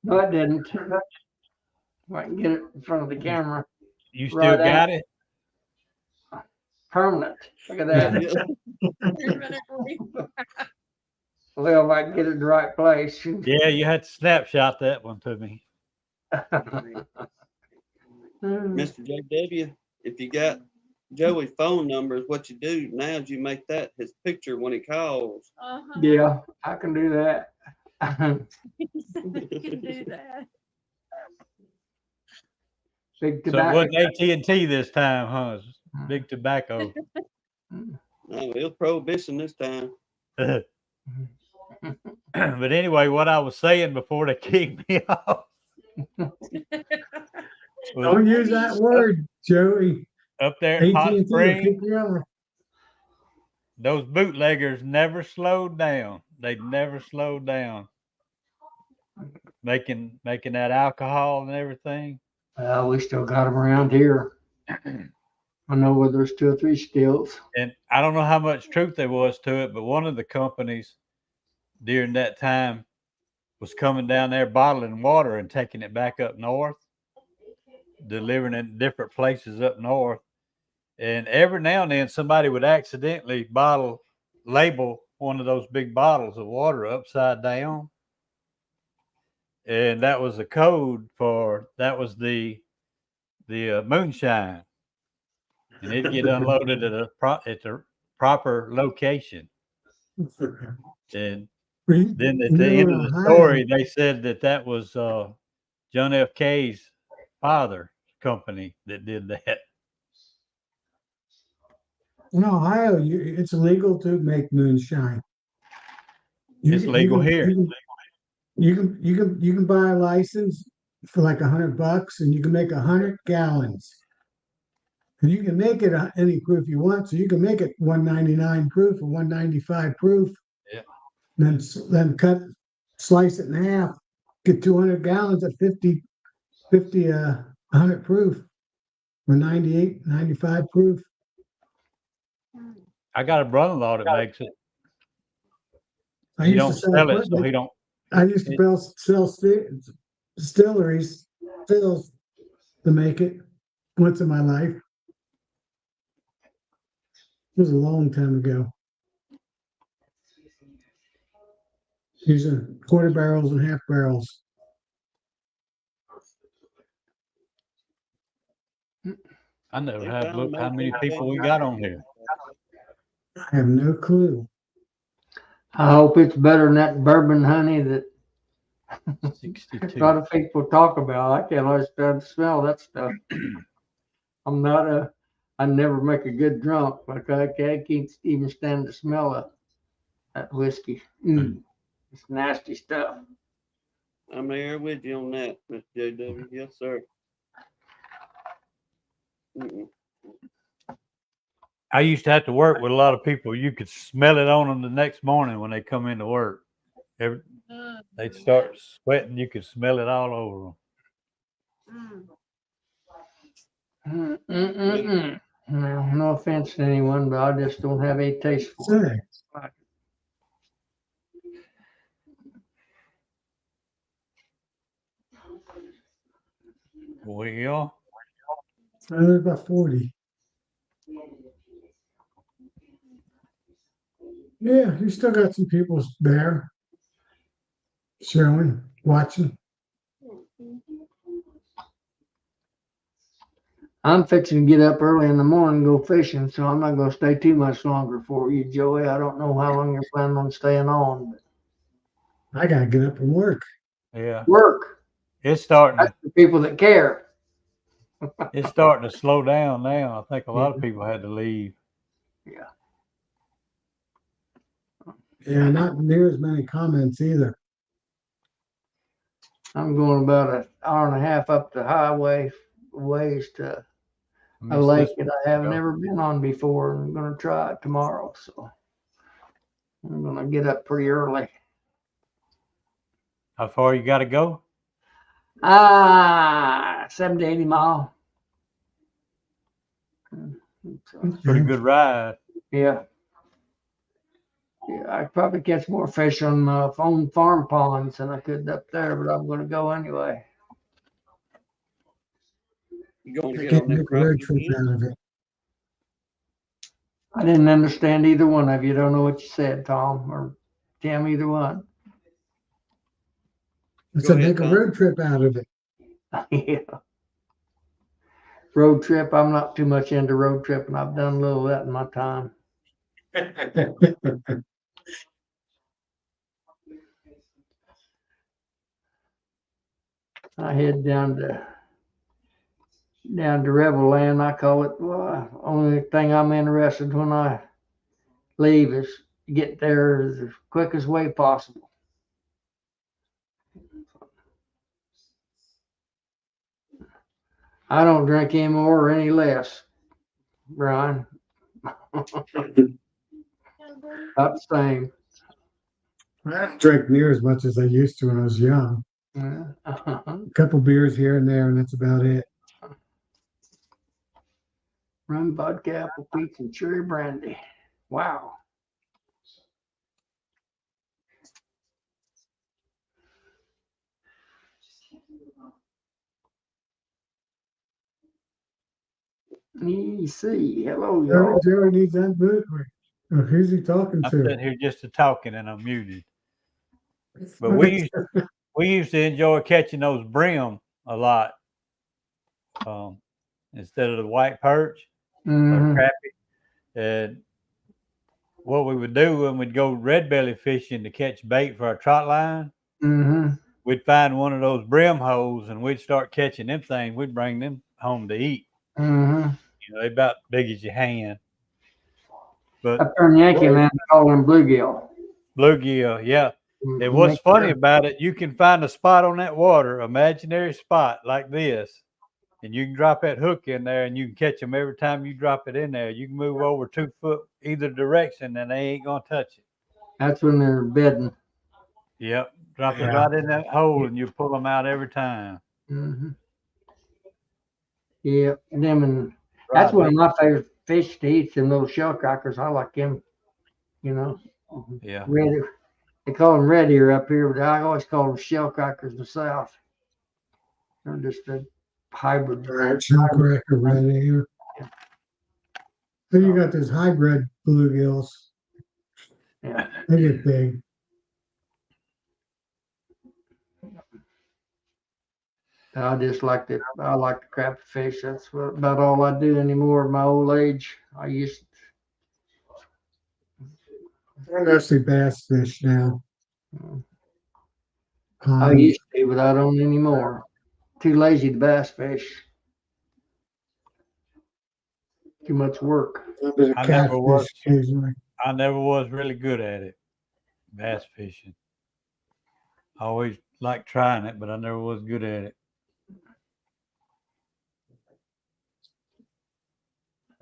no, it didn't. If I can get it in front of the camera. You still Right got it? Permanent. Look at that. Well, if I can get it in the right place. Yeah, you had to snapshot that one to me. Mr. JW, if you got Joey's phone number, is what you do now is you make that his picture when he calls. Uh-huh. Yeah, I can do that. You can do that. Big So it tobacco. wasn't AT&T this time, huh? It's Big Tobacco. No, it was prohibition this time. But anyway, what I was saying before they kicked me off. Don't use that word, Joey. Up there at Hot AT&T will Springs, kick you out. those bootleggers never slowed down. They never slowed down. Making that alcohol and everything. Well, we still got them around here. I know where there's 2 or 3 stills. And I don't know how much truth there was to it, but one of the companies during that time was coming down there bottling water and taking it back up north, delivering it in different places up north. And every now and then somebody would accidentally label one of those big bottles of water upside down. And that was the code that was the moonshine. And it'd get unloaded at the proper location. And then at the end of the story, they said that was John F. K's father company that did that. In Ohio, it's illegal to make moonshine. It's legal here. You can buy a license for like $100 and you can make 100 gallons. And you can make it any proof you want. So you can make it 199 proof or 195 proof. Yeah. Then slice it in half, get 200 gallons at 100 proof or 98, 95 proof. I got a brother-in-law that makes it. I He used don't to sell sell it, so equipment. he don't. I used to sell distilleries stills to make it once in my life. It was a long time ago. Using quarter barrels and half barrels. I never have looked how many people we got on here. I have no clue. I hope it's better than that bourbon honey that a 62. lot of people talk about. I can't understand the smell of that stuff. I never make a good drunk, but I can't even stand the smell of that whiskey. It's nasty stuff. I'm there with you on that, Mr. JW. Yes, sir. Mm-mm. I used to have to work with a lot of people. You could smell it on them the next morning when they come into work. They'd start sweating. You could smell it all over them. No offense to anyone, but I just don't have any taste for it. Say, Well, there's about 40. Yeah, you still got some people there showing, watching. I'm fixing to get up early in the morning and go fishing, so I'm not gonna stay too much longer for you, Joey. I don't know how long you're planning on staying on. I gotta get up and work. Yeah, Work. it's starting That's to the people that care. slow down now. I think a lot of people had to leave. Yeah. Yeah, not near as many comments either. I'm going about an hour and a half up the highway ways to I a missed lake this that I haven't one. ever been on before. And I'm gonna try it tomorrow, so I'm gonna get up pretty early. How far you got to go? 70 to 80 mile. So, Pretty good ride. yeah. Yeah, I probably catch more fish on my own farm ponds than I could up there, but I'm gonna go anyway. You going to I get can't on that make a road crappie trip again? out of it. I didn't understand either one of you. Don't know what you said, Tom or Tim, either one. I Go said ahead, make a Tom. road trip out of it. Yeah. Road trip. I'm not too much into road tripping. I've done a little of that in my time. I head down to Rebel Land. I call it. Well, only thing I'm interested when I leave is to get there the quickest way possible. I don't drink any more or any less, Brian. About the same. I don't drink near as much as I used to when I was young. Yeah. A couple beers here and there, and that's about it. Rum, vodka, apple peach, and cherry brandy. Wow. Let see. Hello, y'all. Joey needs that boot. Who's he talking I'm to? sitting here just a talking and I'm muted. But we used to enjoy catching those brim a lot, instead of the white perch or Mhm. crappie. And what we would do when we'd go red belly fishing to catch bait for our trot line, Mhm. we'd find one of those brim holes and we'd start catching them things. We'd bring them home to eat. Mhm. You know, they're about big as your hand. But Up there in Yankee Land, they call them bluegill. bluegill, yeah. And Mhm. what's funny about it, you can find a spot on that water, imaginary spot like this, and you can drop that hook in there and you can catch them every time you drop it in there. You can move over 2 foot either direction and they ain't gonna touch it. That's when they're bedding. Yep. Drop it Yeah. right in that hole and you pull them out every time. Mhm. Yeah, them and that's Right, one of big- my favorite fish to eat. Them little shell crackers. I like them. You know, Yeah. red. They call them red ear up here, but I always call them shell crackers in the south. They're just a hybrid. Right, shell cracker right here. Then you got those hybrid bluegills. Yeah. They get big. I just like the crappie fish. That's about all I do anymore at my old age. I used They're mostly bass fish now. I used to, but I don't anymore. Too lazy to bass fish. Too much work. A little bit of I never was. catfish occasionally. I never was really good at it, bass fishing. I always liked trying it, but I never was good at it.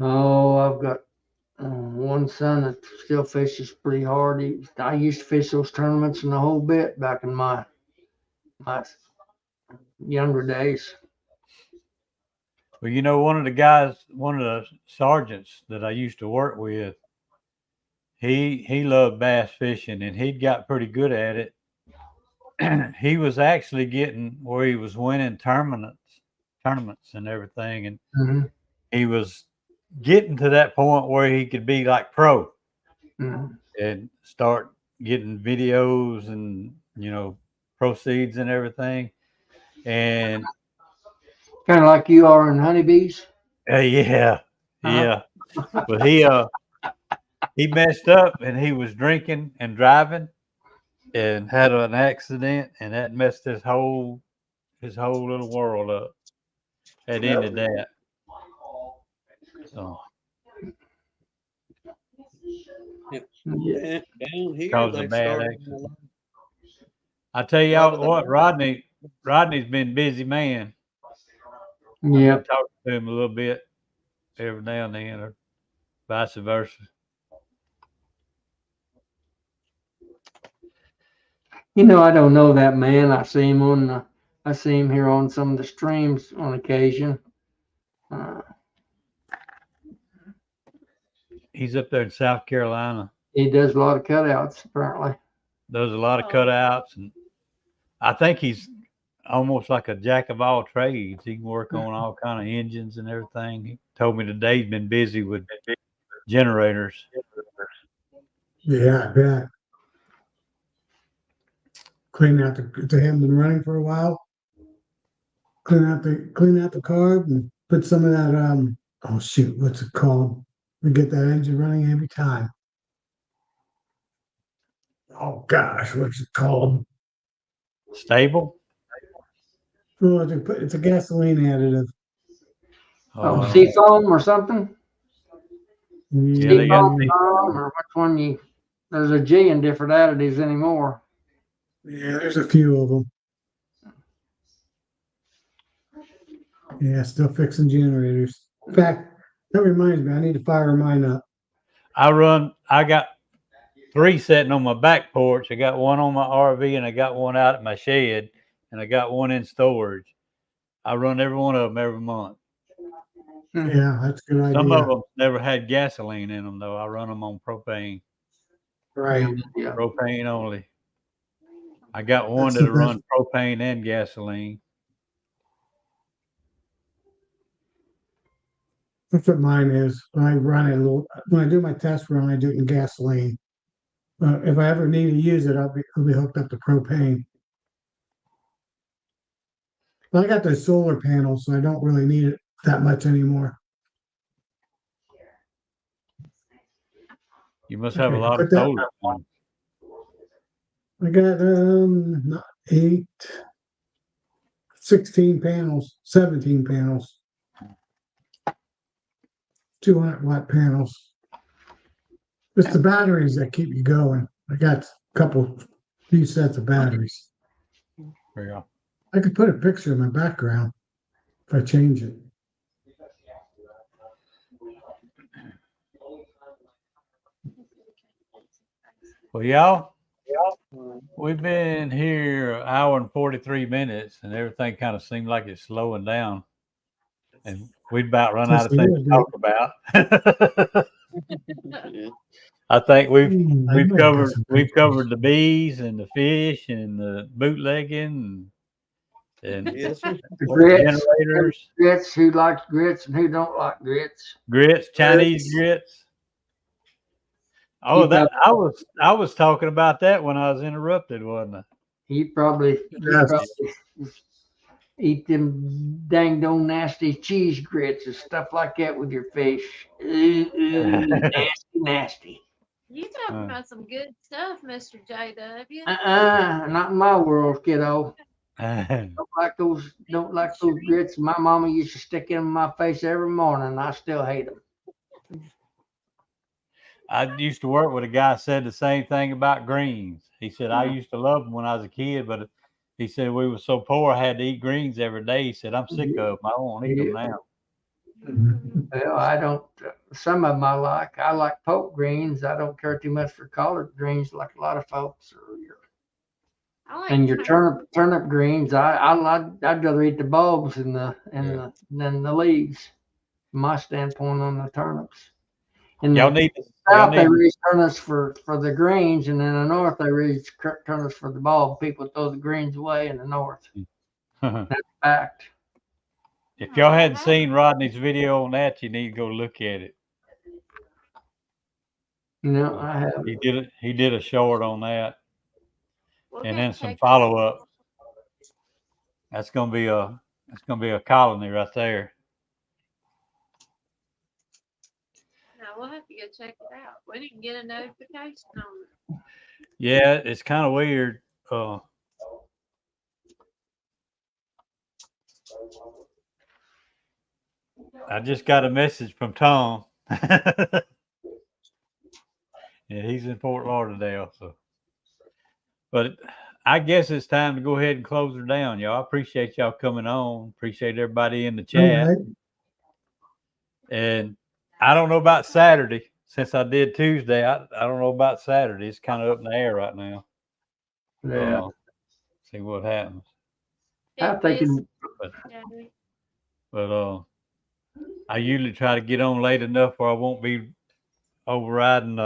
Oh, I've got one son that still fishes pretty hard. I used to fish those tournaments and the whole bit back in my younger days. Well, you know, one of the sergeants that I used to work with, he loved bass fishing and he'd got pretty good at it. He was actually getting where he was winning tournaments and everything, and Mm-hmm. he was getting to that point where he could be like pro. Mm-hmm. and start getting videos and, proceeds and everything. And Kind of like you are in honeybees. yeah, yeah. But he messed up and he was drinking and driving and had an accident, and that messed his whole little world up. That ended that. So Yeah. Down here, Caused a they bad started. accident. I tell A lot y'all of the- what, Rodney's been a busy man. I've Yeah. been talking to him a little bit every now and then, or vice versa. I don't know that man. I see him here on some of the streams on occasion. He's up there in South Carolina. He does a lot of cutouts, apparently. Does a lot of Oh. cutouts, and I think he's almost like a jack of all trades. He can work on all kind of engines and everything. He told me today he's been busy with generators. Yeah, I bet. Clean out the haven't been running for a while. Clean out the carb and put some of that oh shoot, what's it called? We get that engine running every time. Oh gosh, what's it called? Stable. Oh, it's a gasoline additive. Oh, Seafoam or something? Yeah, they got Seafoam or which one there's a G in different additives anymore. Yeah, there's a few of them. Yeah, still fixing generators. In fact, that reminds me, I need to fire mine up. I got 3 sitting on my back porch. I got one on my RV, and I got one out at my shed, and I got one in storage. I run every one of them every month. Yeah, that's a good Some idea. of them never had gasoline in them, though. I run them on propane. Right. Yeah. Propane only. I got one That's the that'll run propane and gasoline. That's what mine is. When I do my test run, I do it in gasoline. If I ever need to use it, I'll be hooked up to propane. But I got the solar panel, so I don't really need it that much anymore. You must have a Okay, lot of put that- solar. panels. I got not 8, 16 panels, 17 panels. 200-watt panels. It's the batteries that keep you going. I got few sets of batteries. Yeah. I could put a picture in my background if I change it. Well, y'all, we've been here an hour and 43 minutes, and everything kind of seemed like it's slowing down. And we'd about run out of Yes, it things is, to talk about. Yeah. I think I might get some we've pictures. covered the bees and the fish and the bootlegging and Yes, sir. Grits, generators, who likes grits and who don't like grits. grits, Chinese grits. Oh, Keep up. I was talking about that when I was interrupted, wasn't I? He probably Yes. eat them dang dong nasty cheese grits and stuff like that with your fish. Nasty, nasty. You talking Uh. about some good stuff, Mr. JW. Not in my world, kiddo. Don't like those grits. My mama used to stick them in my face every morning. I still hate them. I used to work with a guy said the same thing about greens. He said, I used to love them when I was a kid, but he said we were so poor I had to eat greens every day. He said, I'm sick of them. I don't want to eat them now. Well, I don't. Some of them I like. I like poke greens. I don't care too much for collard greens like a lot of folks. I like And your turnips. turnip greens, I'd rather eat the bulbs than the leaves. From my standpoint on the turnips. In Y'all the need south they raise turnips for the greens, and in the north they raise turnips for the bulb. People throw the greens away in the north. That's fact. If y'all hadn't seen Rodney's video on that, you need to go look at it. I have. He did a short on that, We'll and go then some check it follow out. up. That's gonna be a colony right there. No, we'll have to go check it out. We didn't get a notification on it. Yeah, it's kind of weird. I just got a message from Tom. Yeah, he's in Fort Lauderdale, so. But I guess it's time to go ahead and close her down, y'all. I appreciate y'all coming on. Appreciate everybody in the All chat. right. And I don't know about Saturday. Since I did Tuesday, I don't know about Saturday. It's kind of up in the air right now. Yeah. See what happens. I'm It is- thinking, yeah, But I usually try to get on late enough where I won't be overriding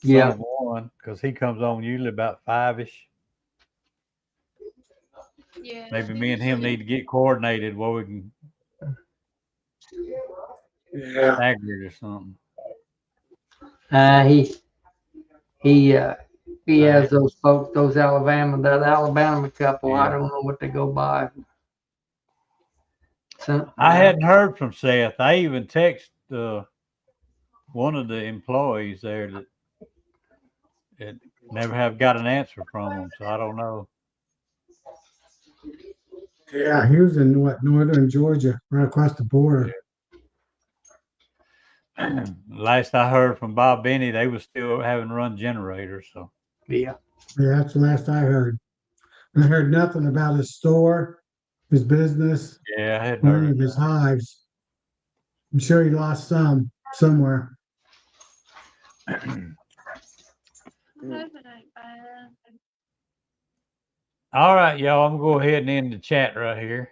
yeah, Son of One, because he comes on usually about 5-ish. yeah. Maybe me and him need to get coordinated where we can Yeah. stagger it or something. he has those folks, that Alabama couple. I Yeah. don't know what they go by. So, I hadn't heard from Seth. I even texted one of the employees there that never have got an answer from him, so I don't know. Yeah, he was in northern Georgia, right across the border. Last I heard from Bob Benny, they was still having run generators. So yeah. Yeah, that's the last I heard. I heard nothing about his store, his business, yeah, I hadn't or any heard. of his hives. I'm sure he lost some somewhere. I'm hoping it ain't bad. All right, y'all. I'm gonna go ahead and end the chat right here.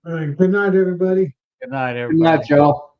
All right, good night, everybody. Good night, Good everybody. night, y'all.